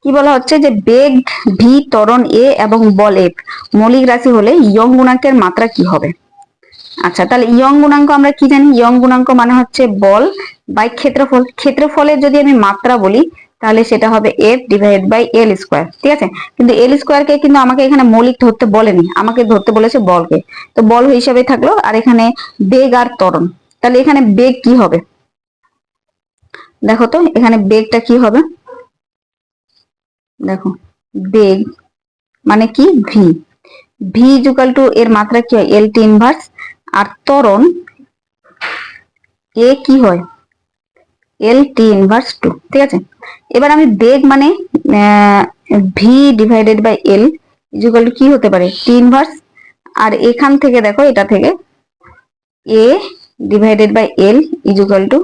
কি বলা হচ্ছে যে বেগ ভি, ত্বরণ এ এবং বল এফ মৌলিক রাশি হলে ইয়ং গুণাঙ্কের মাত্রা কি হবে। আচ্ছা, তাহলে ইয়ং গুণাঙ্ক আমরা কি জানি, ইয়ং গুণাঙ্ক মানে হচ্ছে বল বাই ক্ষেত্রফল। ক্ষেত্রফলের যদি আমি মাত্রা বলি, তাহলে সেটা হবে F divide by L square, ঠিক আছে। কিন্তু এল স্কোয়ারকে কিন্তু আমাকে এখানে মৌলিক ধরতে বলেনি, আমাকে ধরতে বলেছে বলকে, তো বল হিসাবে থাকলো। আর এখানে বেগ আর ত্বরণ, তাহলে এখানে বেগ কি হবে, দেখো তো এখানে বেগটা কি হবে, দেখো বেগ মানে কি ভি, ভি ইকুয়াল টু এর মাত্রা কি হয় এল টি ইনভার্স, আর ত্বরণ এ কি হয় এল টি ইনভার্স 2, ঠিক আছে। এবার আমি বেগ মানে V divided by L equal to কি হতে পারে টি ইনভার্স আর এখান থেকে দেখো, এটা থেকে A divided by L is equal to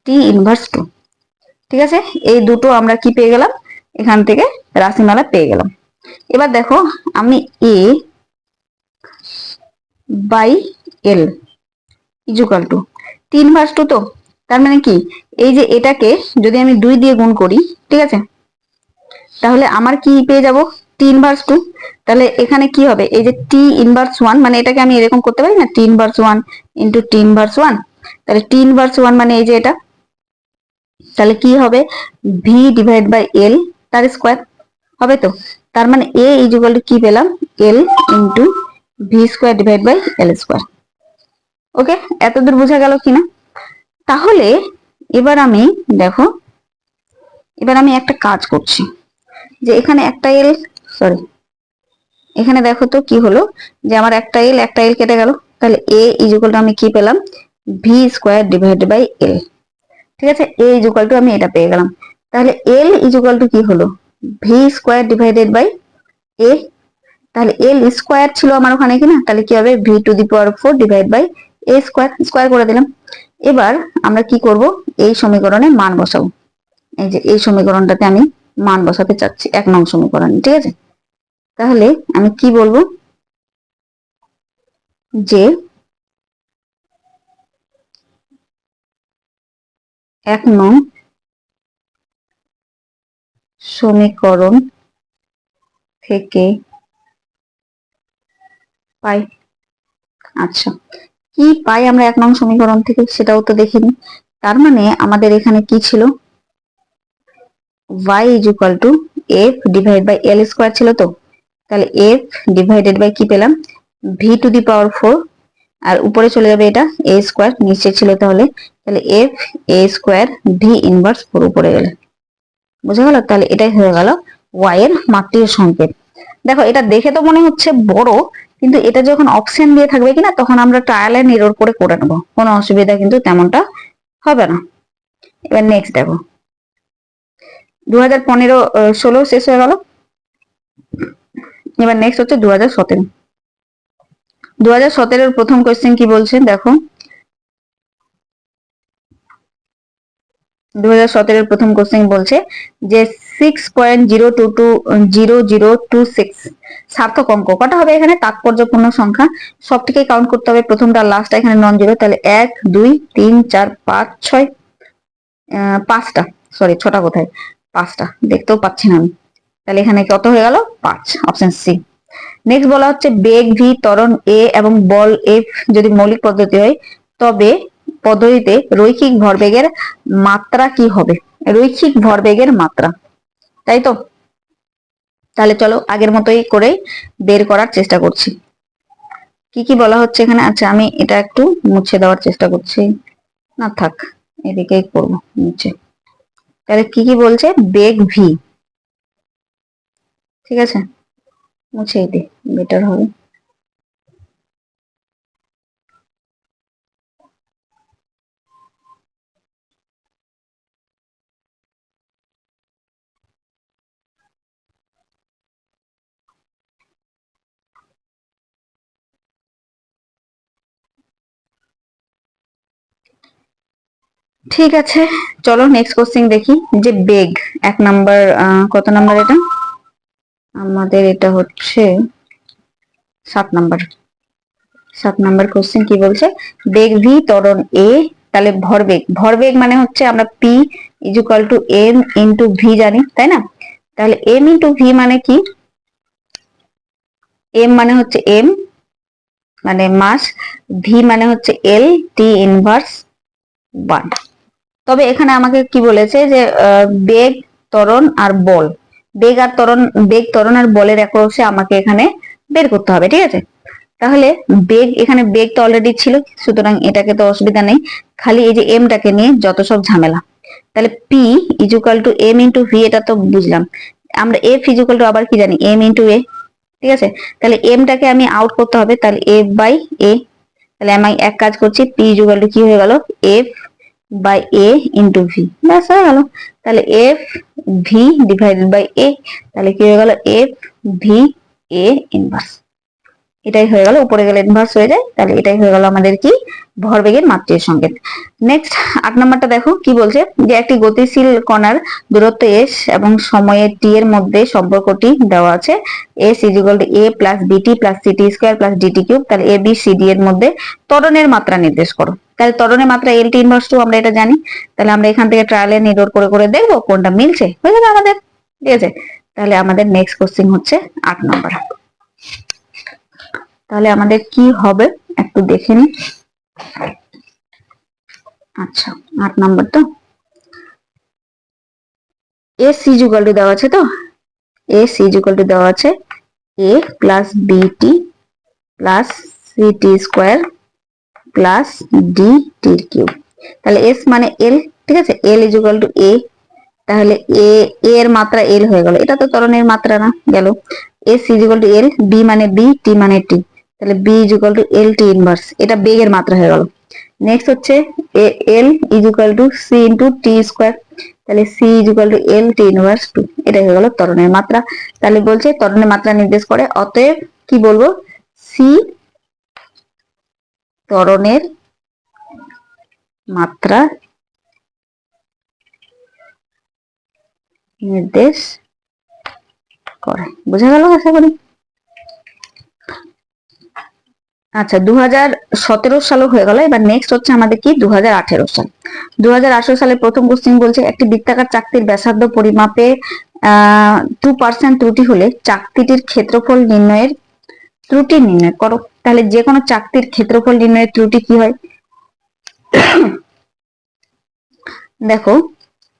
T inverse two. ঠিক আছে, এই দুটো আমরা কি পেয়ে গেলাম, এখান থেকে রাশিমালা পেয়ে গেলাম। এবার দেখো আমি A by L is equal to T inverse two, তো তার মানে কি, এই যে এটাকে যদি আমি 2 দিয়ে গুণ করি, ঠিক আছে, তাহলে আমার কি পেয়ে যাব, টি ইনভার্স টু। তাহলে এখানে কি হবে, এই যে টি ইনভার্স 1, মানে এটাকে আমি এরকম করতে পারি না, টি ইনভার্স 1 ইন্টু টি ইনভার্স 1। তাহলে টি ইনভার্স 1 মানে এই যে এটা, তাহলে কি হবে, ভি ডিভাইড বাই এল তার স্কোয়ার হবে। তো তার মানে এ ইজ ইকুয়াল টু কি পেলাম, L into V square divide by L square. Okay, এতদূর বোঝা গেল কিনা? তাহলে এবার আমি দেখো, এবার আমি একটা কাজ করছি, যে এখানে একটা এল, সরি, এখানে দেখো তো কি হলো, যে আমার একটা এল কেটে গেল। তাহলে এ ইজ ইকুয়াল টু আমি কি পেলাম, V square divide by L. ঠিক আছে, এ ইজ ইকুয়াল টু আমি এটা পেয়ে গেলাম। তাহলে এল ইজ ইকুয়াল টু কি হলো, V square divided by A. তাহলে এল স্কোয়ার ছিল আমার ওখানে, কিনা, তাহলে কি হবে, V to the power 4 divide by A square, square করে দিলাম। এবার আমরা কি করব, এই সমীকরণে মান বসাবো। এই যে এই সমীকরণটাতে আমি মান বসাতে চাচ্ছি, 1 নং সমীকরণ। ঠিক আছে, তাহলে আমি কি বলবো, যে 1 নং সমীকরণ থেকে পাই। আচ্ছা, কি পাই আমরা 1 নং সমীকরণ থেকে, সেটাও তো দেখিনি। তার মানে আমাদের এখানে কি ছিল, y is equal to F divide by L square ছিল। তো তাহলে এফ ডিভাইডেড বাই কি পেলাম, ভি টু দি পাওয়ার 4, আর উপরে চলে যাবে এটা এ স্কোয়ার, নিচে ছিল তাহলে, তাহলে এফ এ স্কোয়ার ভি ইনভার্স 4 উপরে গেলে, বুঝা গেল? তাহলে এটাই হয়ে গেল y এর মাত্রিক সংকেত। দেখো এটা দেখে তো মনে হচ্ছে বড়, কিন্তু এটা যখন অপশন দিয়ে থাকবে কিনা, তখন আমরা ট্রায়াল এন্ড এরর করে নেবো, কোনো অসুবিধা কিন্তু তেমনটা হবে না। এবার নেক্সট দেখো, 2015-16 শেষ হয়ে গেল। এবার নেক্সট হচ্ছে 2017। 2017 প্রথম কোয়েশ্চেন কি বলছে দেখো, 2017 প্রথম কোশ্চেন বলছে যে 6.0220026 সার্থক অঙ্ক কটা হবে, এখানে তাৎপর্যপূর্ণ সংখ্যা সবটিকে কাউন্ট করতে হবে, প্রথমটা লাস্টটা এখানে নন জিরো। তাহলে 1 2 3 4 5 6, 5টা, সরি 6টা কোথায়, 5টা দেখতেও পাচ্ছি না আমি। তাহলে এখানে কত হয়ে গেল, 5, অপশন সি। নেক্সট বলা হচ্ছে বেগ ভি, ত্বরণ এ এবং বল এফ যদি মৌলিক পদ্ধতি হয়, তবে পদ্ধতিতে রৈখিক ভরবেগের মাত্রা কি হবে, রৈখিক ভরবেগের মাত্রা, তাই তো? তাহলে চলো আগের মতোই করে বের করার চেষ্টা করছি। কি কি বলা হচ্ছে এখানে, আচ্ছা আমি এটা একটু মুছে দেওয়ার চেষ্টা করছি, না থাক, এদিকেই করবো মুছে। তাহলে কি কি বলছে, বেগ ভি, ঠিক আছে, মুছেই দে, বেটার হবে। ঠিক আছে, চলো নেক্সট কোশ্চেন দেখি। যে বেগ 1 নাম্বার, কত নাম্বার এটা, আমাদের এটা হচ্ছে 7 নাম্বার। 7 নাম্বার কোশ্চেন কি বলছে, বেগ ভি, ত্বরণ এ, তাহলে ভরবেগ, ভরবেগ মানে হচ্ছে আমরা P is equal to M into V জানি, তাই না? তাহলে এম ইন্টু ভি মানে কি, এম মানে হচ্ছে এম মানে মাস, ভি মানে হচ্ছে এল টি ইনভার্স 1। তবে এখানে আমাকে কি বলেছে, যে বেগ, ত্বরণ আর বল, বেগ আর ত্বরণ, বেগ ত্বরণ আর বলের এককে আমাকে এখানে বের করতে হবে। ঠিক আছে, তাহলে বেগ, এখানে বেগ তো অলরেডি ছিল, সুতরাং এটাকে তো অসুবিধা নেই, খালি এই যে এমটাকে নিয়ে যত সব ঝামেলা। তাহলে P is equal to M into V, এটা তো বুঝলাম। আমরা এফ ইজ ইকুয়াল টু আবার কি জানি, এম ইন্টু এ। ঠিক আছে, তাহলে এমটাকে আমি আউট করতে হবে, তাহলে এফ বাই এ। তাহলে আমি এক কাজ করছি, পি ইজ ইকুয়াল টু কি হয়ে গেল, F by A into V, ব্যাস হয়ে গেল। তাহলে F V divided by A, তাহলে কি হয়ে গেল, এফ ভি এ ইনভার্স। এটাই হয়ে গেল, উপরে গেলে ইনভার্স হয়ে যায়, তাহলে এটাই হয়ে গেল আমাদের কি ভরবেগের মাত্রিক সংকেত। নেক্সট 8 নাম্বারটা দেখো কি বলছে, যে একটি গতিশীল কণার দূরত্ব s এবং সময়ে t এর মধ্যে সম্পর্কটি দেওয়া আছে, s a plus B T plus C T square plus D T cube. তাহলে এ বি সি ডি এর মধ্যে ত্বরণের মাত্রা নির্দেশ করো। তাহলে ত্বরণের মাত্রা এল টি ইনভার্স টু, আমরা এটা জানি। তাহলে আমরা এখান থেকে ট্রায়াল এন্ড এরর করে করে দেখবো কোনটা মিলছে, হয়ে যাবে আমাদের। ঠিক আছে, তাহলে আমাদের নেক্সট কোশ্চেন হচ্ছে 8 নাম্বার। তাহলে আমাদের কি হবে একটু দেখে নি। আচ্ছা 8 নাম্বার তো এস ইকুয়াল টু দেওয়া আছে, তো এস ইকুয়াল টু দেওয়া আছে এ plus B T plus C T square plus D T cube. তাহলে এস মানে এল, ঠিক আছে, এল ইকুয়াল টু এ, তাহলে এ এর মাত্রা এল হয়ে গেল, এটা তো ত্বরণের মাত্রা না গেল। S equal to L, B মানে বি, টি মানে টি, তাহলে B equal to L T inverse, এটা বেগের মাত্রা হয়ে গেল। নেক্সট হচ্ছে L equal to C into T square, তাহলে C equal to L T inverse two, এটা হয়ে গেল ত্বরণের মাত্রা। তাহলে বলছে ত্বরণের মাত্রা নির্দেশ করে, অতএব কি বলবো, সি ত্বরণের মাত্রা নির্দেশ করে। বোঝা গেল আশা করি। আচ্ছা 2017 সালও হয়ে গেল, এবার নেক্সট হচ্ছে আমাদের কি 2018 সাল। 2018 সালে প্রথম কোশ্চেন বলছে একটি বৃত্তাকার চাকতির ব্যাসার্ধ পরিমাপে 2% ত্রুটি হলে চাকতিটির ক্ষেত্রফল নির্ণয়ের ত্রুটি নির্ণয় করো। তাহলে যে কোনো চাকতির ক্ষেত্রফল নির্ণয়ের ত্রুটি কি হয় দেখো।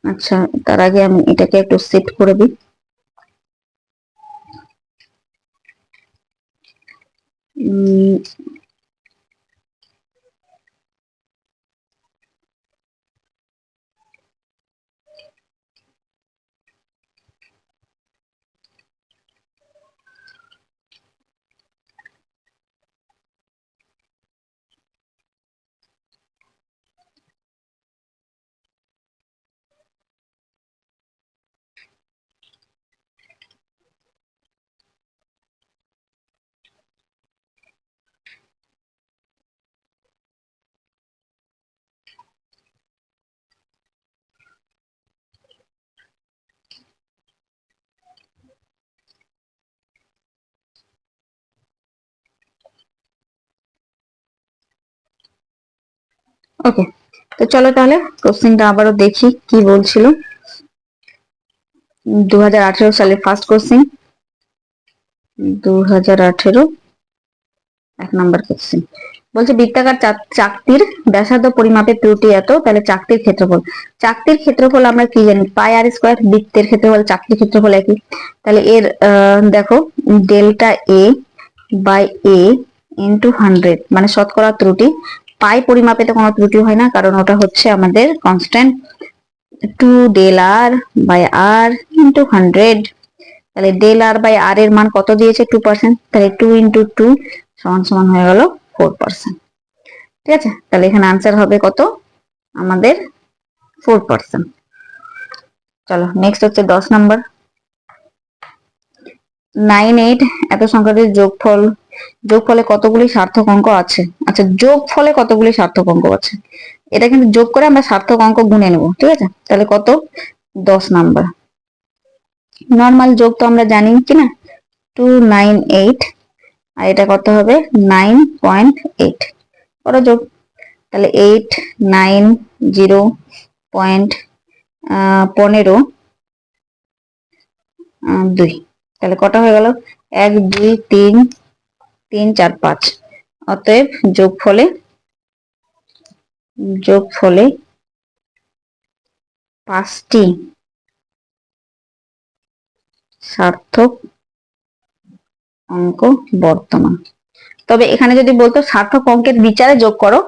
আচ্ছা তার আগে আমি এটাকে একটু সেট করে দিই। ওকে, তো চলো তাহলে কোশ্চেনটা আবারও দেখি কি বলছিল। 2018 সালের ফার্স্ট কোশ্চেন, 2018 1 নাম্বার কোশ্চেন বলছে বৃত্তাকার চাকতির ব্যাসার্ধ পরিমাপের ত্রুটি এত, তাহলে চাকতির ক্ষেত্রফল। চাকতির ক্ষেত্রফল আমরা কি জানি, পাই আর স্কোয়ার, বৃত্তের ক্ষেত্রফল চাকতির ক্ষেত্রফল একই। তাহলে এর দেখো delta A by A into 100, মানে শতকরা ত্রুটি। পাই পরিমাপে তো কোনো ত্রুটি হয় না, কারণ ওটা হচ্ছে আমাদের constant, 2 del R by R into 100। তাহলে ডেল আর বাই আর এর মান কত দিয়েছে, 2%, তাহলে 2 ইন্টু 2 সমান সমান হয়ে গেল 4%। ঠিক আছে, তাহলে এখানে আনসার হবে কত আমাদের 4%। চলো নেক্সট হচ্ছে 10 নাম্বার। 9 8 এত সংখ্যাটির যোগফল, যোগফলে কতগুলি সার্থক অঙ্ক আছে। আচ্ছা যোগফলে কতগুলি সার্থক অঙ্ক আছে, এটা কিন্তু যোগ করে আমরা সার্থক অঙ্ক গুনে নেব। ঠিক আছে, তাহলে কত 10 নাম্বার। নর্মাল যোগ তো আমরা জানি কি না, 298, আর এটা কত হবে 9.8, বড় যোগ। তাহলে 8 9 0.15 2, তাহলে কটা হয়ে গেল 1 2 3 3 4 5। অতএব যোগফলে 5টি সার্থক অঙ্ক বর্তমান। তবে এখানে যদি বলতো সার্থক অঙ্কের বিচারে যোগ করো,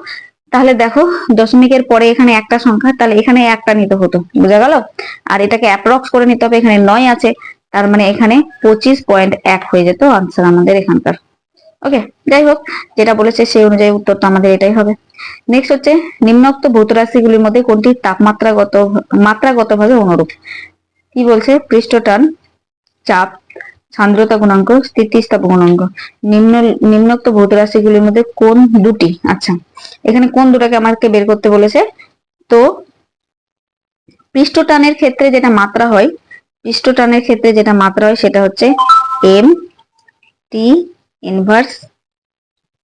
তাহলে দেখো দশমিকের পরে এখানে একটা সংখ্যা, তাহলে এখানে একটা নিতে হতো, বোঝা গেল। আর এটাকে অ্যাপ্রক্স করে নিতে হবে, এখানে 9 আছে, তার মানে এখানে 25.1 হয়ে যেত আনসার আমাদের এখানকার। ওকে, যাই হোক যেটা বলেছে সেই অনুযায়ী উত্তরটা আমাদের এটাই হবে। নেক্সট হচ্ছে নিম্নোক্ত ভৌত রাশিগুলির মধ্যে কোনটি মাত্রাগতভাবে অনুরূপ। কি বলছে, পৃষ্ঠটান, চাপ, সান্দ্রতা গুণাঙ্ক, স্থিতিস্থাপক গুণাঙ্ক। নিম্নোক্ত ভৌত রাশিগুলির মধ্যে কোন দুটি, আচ্ছা এখানে কোন দুটাকে আমাকে বের করতে বলেছে। তো পৃষ্ঠটানের ক্ষেত্রে যেটা মাত্রা হয়, পৃষ্ঠটানের ক্ষেত্রে যেটা মাত্রা হয় সেটা হচ্ছে এম টি ইনভার্স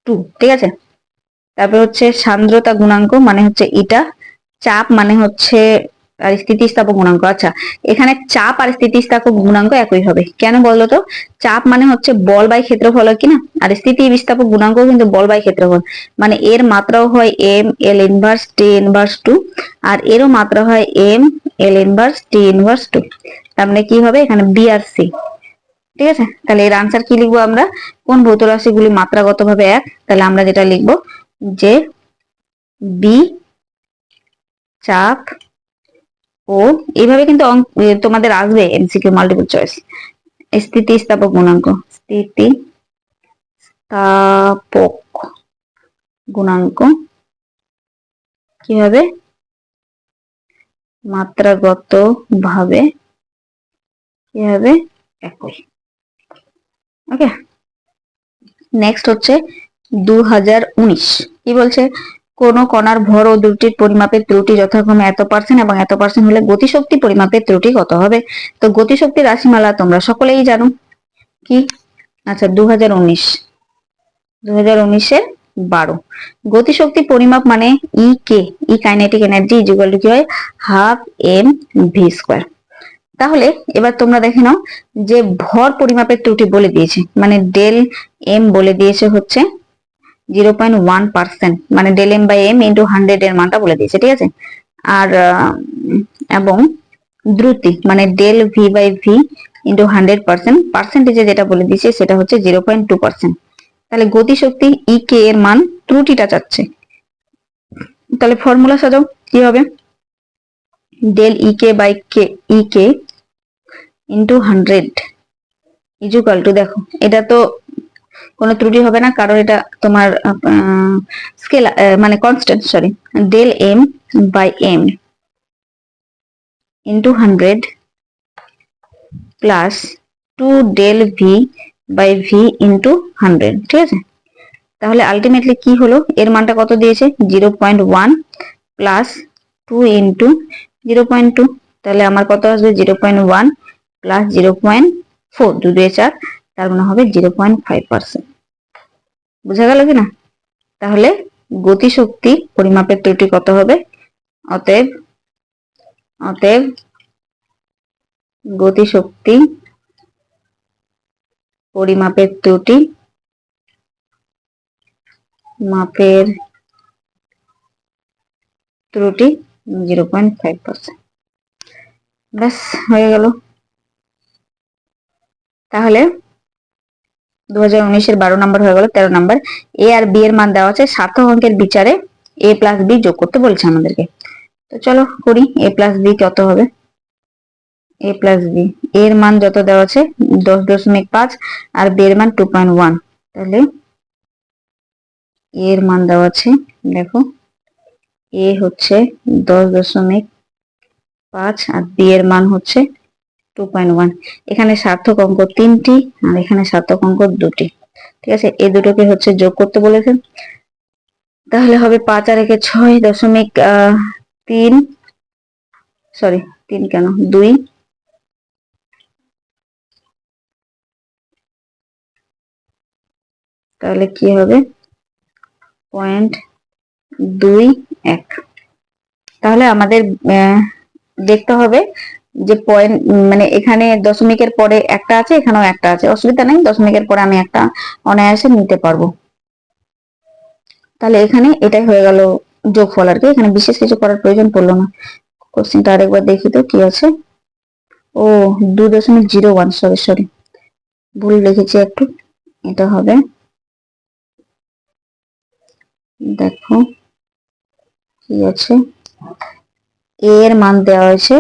2, ঠিক আছে। তারপর হচ্ছে সান্দ্রতা গুণাঙ্ক মানে হচ্ছে ইটা, চাপ মানে হচ্ছে আর স্থিতিস্থাপক গুণাঙ্ক। আচ্ছা এখানে চাপ আর স্থিতিস্থাপক গুণাঙ্ক একই হবে, কেন বলতো? তো চাপ মানে হচ্ছে বল বাই ক্ষেত্রফল হয় কিনা, আর স্থিতিস্থাপক গুণাঙ্ক কিন্তু বল বাই ক্ষেত্রফল, মানে এর মাত্রাও হয় M L inverse T inverse 2, আর এরও মাত্রা হয় M L inverse T inverse 2। তার মানে কি হবে এখানে বি আর সি, ঠিক আছে। তাহলে এর আনসার কি লিখবো আমরা, কোন ভৌত রাশিগুলি মাত্রাগত ভাবে এক, তাহলে আমরা যেটা লিখবো যে বি চাপ ও, এইভাবে কিন্তু তোমাদের আসবে এমসিকিউ মাল্টিপল চয়েস। স্থিতিস্থাপক গুণাঙ্ক, স্থিতিস্থাপক গুণাঙ্ক কি হবে, মাত্রাগত ভাবে কি হবে, একই। ওকে, নেক্সট হচ্ছে 2019। কি বলছে, কোন কণার ভর ও দুটির পরিমাপের ত্রুটি যথাক্রমে এত পার্সেন্ট এবং এত পার্সেন্ট হলে গতিশক্তি পরিমাপের ত্রুটি কত হবে। তো গতিশক্তি রাশিমালা তোমরা সকলেই জানো কি, আচ্ছা 2019-এর 12। গতিশক্তি পরিমাপ মানে ই কে, ই কাইনেটিক এনার্জি ইকুয়াল টু কি হয়, হাফ এম ভি স্কয়ার। তাহলে এবার তোমরা দেখে নাও যে ভর পরিমাপের ত্রুটি বলে দিয়েছে, মানে ডেল এম বলে দিয়েছে হচ্ছে 0.1%, মানে del M by M into 100 এর মানটা বলে দিয়েছে, ঠিক আছে। আর এবং দ্রুতি মানে del V by V into 100%, পার্সেন্টেজে যেটা বলে দিয়েছে সেটা হচ্ছে 0.2%। তাহলে গতিশক্তি ই কে এর মান ত্রুটিটা চাচ্ছে, তাহলে ফর্মুলা সাজাও কি হবে, del E K by K E K into 100 equal to, দেখো এটা তো কোনো ত্রুটি হবে না কারণ এটা তোমার স্কেল মানে constant, sorry, del M by M into 100 plus 2 del V by V into 100, ঠিক আছে। তাহলে আলটিমেটলি কি হলো, এর মানটা কত দিয়েছে, 0.1 প্লাস 2 ইন্টু 0.2, তাহলে আমার কত আসবে 0.1 প্লাস 0.4, 2 2 4, তার মানে হবে 0.5%। বুঝা গেল কিনা? তাহলে গতিশক্তি পরিমাপের ত্রুটি কত হবে, অতএব অতএব গতিশক্তি পরিমাপের ত্রুটি মাপের ত্রুটি 0.5%। ব্যাস হয়ে গেল। তাহলে 2019-এর 12 নম্বর হয়ে গেল। 13 নম্বর, এ আর বি এর মান দেওয়া আছে, সার্থক অঙ্কের বিচারে এ প্লাস বি যোগ করতে বলছে আমাদেরকে। তো চলো করি, এ প্লাস বি কত হবে, এ প্লাস বি এর মান যত দেওয়া আছে 10.5 আর বি এর মান 2.1, তাহলে এর মান দেওয়া আছে, দেখো এ হচ্ছে 10.5 আর বি এর মান হচ্ছে 2.1। এখানে সার্থক অঙ্ক 3টি আর এখানে সার্থক অঙ্ক 2টি, ঠিক আছে। এই দুটোকে হচ্ছে যোগ করতে বলেছেন, তাহলে হবে 5 আর 1 6.3, সরি 3 কেন 2, তাহলে কি হবে 0.21। তাহলে আমাদের দেখতে হবে যে পয়েন্ট, মানে এখানে দশমিকের পরে একটা আছে, এখানেও একটা আছে, অসুবিধা নেই, দশমিকের পরে আমি একটা অনায়াসে নিতে পারবো। তাহলে এখানে এটাই হয়ে গেল যোগফল আর কি, এখানে বিশেষ কিছু করার প্রয়োজন পড়লো না। কোশ্চেনটা আরেকবার দেখি তো কি আছে, ও 2.01, সরি সরি ভুল লিখেছি একটু, এটা হবে, দেখো কি আছে, এ এর মান দেওয়া হয়েছে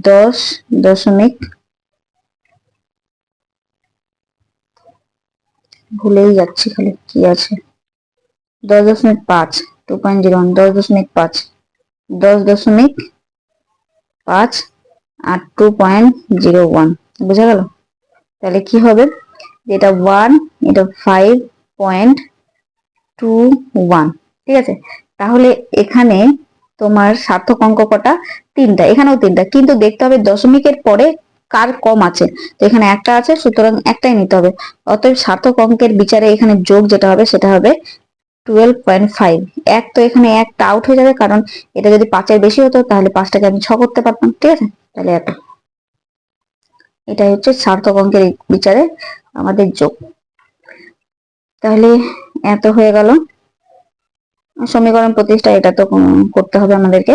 10. ভুলেই যাচ্ছি খালি কি আছে, 10.5, 2.01, 10.5, 10.5 আর 2.01, বোঝা গেল? তাহলে কি হবে, এটা 1, এটা 5.21, ঠিক আছে। তাহলে এখানে তোমার সার্থক অঙ্ক কটা? 3টা, এখানেও 3টা, কিন্তু দেখতে হবে দশমিকের পরে কার কম আছে। তো এখানে একটা আছে, সুতরাং একটাই নিতে হবে। অতএব সার্থক অঙ্কের বিচারে এখানে যোগ যেটা হবে সেটা হবে 12.5। এক তো এখানে একটা আউট হয়ে যাবে, কারণ এটা যদি 5-এর বেশি হতো তাহলে 5টাকে আমি 6 করতে পারতাম, ঠিক আছে। তাহলে এত, এটাই হচ্ছে সার্থক অঙ্কের বিচারে আমাদের যোগ। তাহলে এত হয়ে গেল সমীকরণ প্রতিষ্ঠা, এটা তো করতে হবে আমাদেরকে।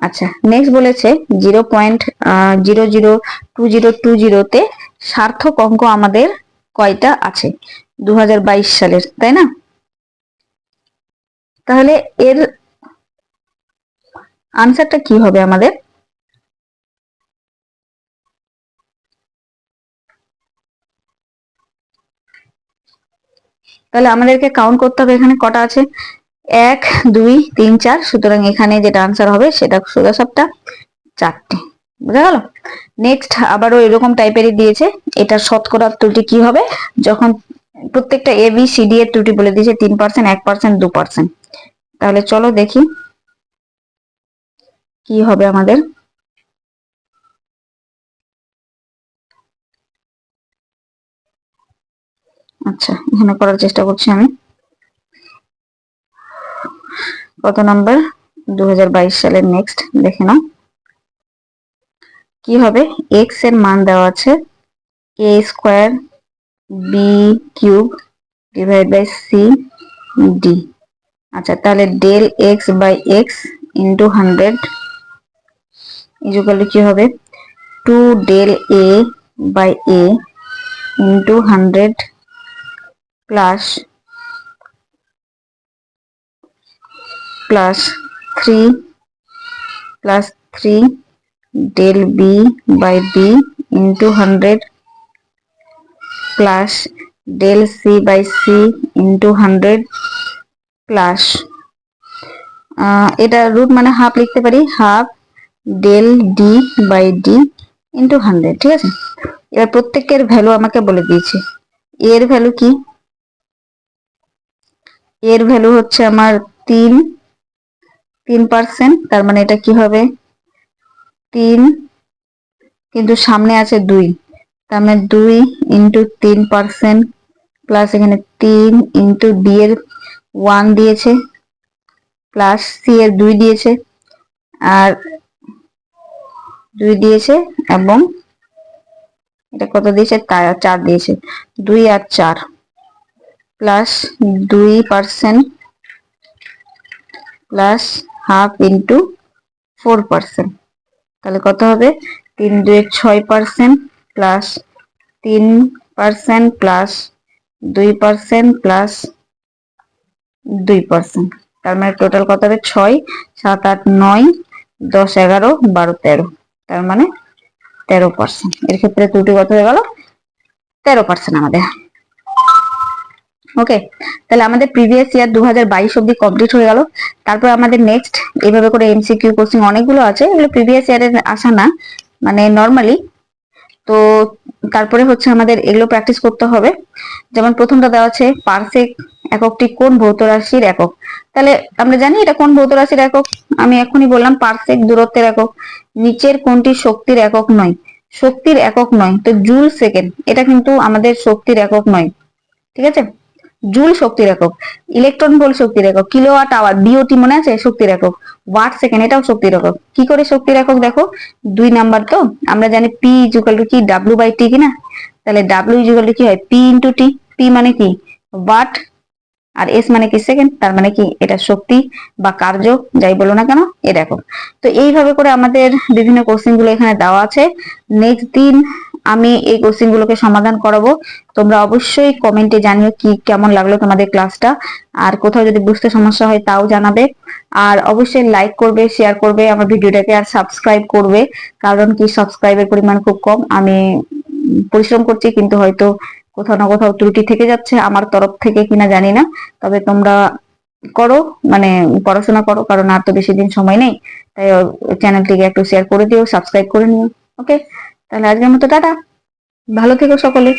আচ্ছা, নেক্সট বলেছে 0.002020 সার্থক অঙ্ক আমাদের কয়টা আছে 2022 সালের, তাই না? তাহলে এর আনসারটা কি হবে আমাদের? তাহলে আমাদেরকে কাউন্ট করতে হবে এখানে কটা আছে, 1 2 3 4, সুতরাং এখানে যেটা আনসার হবে সেটা সোজা সাপটা 4টে। বুঝা গেল? নেক্সট আবারও এরকম টাইপেরই দিয়েছে, এটা শতকরার ত্রুটি কি হবে, যখন প্রত্যেকটা এ বি সি ডি এর ত্রুটি বলে দিয়েছে 3%, 1%, 2%। তাহলে চলো দেখি কি হবে আমাদের। আচ্ছা, এখানে করার চেষ্টা করছি আমি। কত নাম্বার? 2022 সালের নেক্সট দেখে নাও কি হবে। এক্স এর মান দেওয়া আছে A square B cube divide by C D. আচ্ছা, তাহলে del X by X into 100 equal to কি হবে, 2 del A by A into 100 plus 3 del b by b into 100 plus del c by c into 100 plus এটা রুট মানে হাফ লিখতে পারি, half del D by D into 100, ঠিক আছে। এবার প্রত্যেকের ভ্যালু আমাকে বলে দিয়েছে। এর ভ্যালু কি, এর ভ্যালু হচ্ছে আমার 3%, তার মানে এটা কি হবে 3, কিন্তু সামনে আছে 2, তার মানে 2 ইন্টু 3% প্লাস এখানে 3 ইন্টু ডি এর 1 দিয়েছে প্লাস সি এর 2 দিয়েছে আর 2 দিয়েছে, এবং এটা কত দিয়েছে, 4 দিয়েছে। 2 আর 4 প্লাস 2% প্লাস হাফ ইন্টু 4%, তাহলে কত হবে 3 2 6% প্লাস 3% প্লাস 2% প্লাস 2%, তার মানে টোটাল কত হবে 6 7 8 9 10 11 12 13, তার মানে 13%। এর ক্ষেত্রে ত্রুটি কত হয়ে গেল, 13% আমাদের। ওকে, তাহলে আমাদের প্রিভিয়াস ইয়ার 2022 অব্দি কমপ্লিট হয়ে গেল। তারপর আমাদের নেক্সট এইভাবে করে এমসিকিউ কোশ্চেন অনেকগুলো আছে, এগুলো প্রিভিয়াস ইয়ারের আসা না, মানে নর্মালি। তো তারপরে হচ্ছে আমাদের এগুলো প্র্যাকটিস করতে হবে। যেমন প্রথমটা দেওয়া আছে পারসেক এককটি কোন ভৌত রাশির একক। তাহলে আমরা জানি এটা কোন ভৌত রাশির একক, আমি এখনই বললাম পারসেক দূরত্বের একক। নিচের কোনটি শক্তির একক নয়, শক্তির একক নয়, তো জুল সেকেন্ড এটা কিন্তু আমাদের শক্তির একক নয়, ঠিক আছে। জুল শক্তির একক, ইলেকট্রন ভোল্ট শক্তির একক, কিলোওয়াট আওয়ার বিওটি মনে আছে শক্তির একক, ওয়াট সেকেন্ড এটাও শক্তির একক। কি করে শক্তির একক দেখো, 2 নাম্বার তো আমরা জানি পি ইকুয়াল টু কি ডাব্লিউ বাই টি, কিনা। তাহলে ডাব্লিউ ইকুয়াল টু কি হয় পি ইন্টু টি, পি মানে কি ওয়াট আর এস মানে কি সেকেন্ড, তার মানে কি এটা শক্তি বা কার্য যাই বলো না কেন এর একক। তো এইভাবে করে আমাদের বিভিন্ন কোশ্চেন গুলো এখানে দেওয়া আছে। নেক্সট দিন আমি এই কোশ্চেন গুলোকে সমাধান করাবো। তোমরা অবশ্যই কমেন্টে জানিও কি কেমন লাগলো তোমাদের ক্লাসটা, আর কোথাও যদি বুঝতে সমস্যা হয় তাও জানাবে। আর অবশ্যই লাইক করবে, শেয়ার করবে আমার ভিডিওটাকে, আর সাবস্ক্রাইব করবে, কারণ কি সাবস্ক্রাইবের পরিমাণ খুব কম। আমি পরিশ্রম করছি, কিন্তু হয়তো কোথাও না কোথাও ত্রুটি থেকে যাচ্ছে আমার তরফ থেকে কিনা জানি না। তবে তোমরা করো, মানে পড়াশোনা করো, কারণ আর তো বেশি দিন সময় নেই। তাই চ্যানেলটিকে একটু শেয়ার করে দিও, সাবস্ক্রাইব করে নিও। ওকে, তাহলে আজকের মতো টাটা। ভালো থেকো সকলে।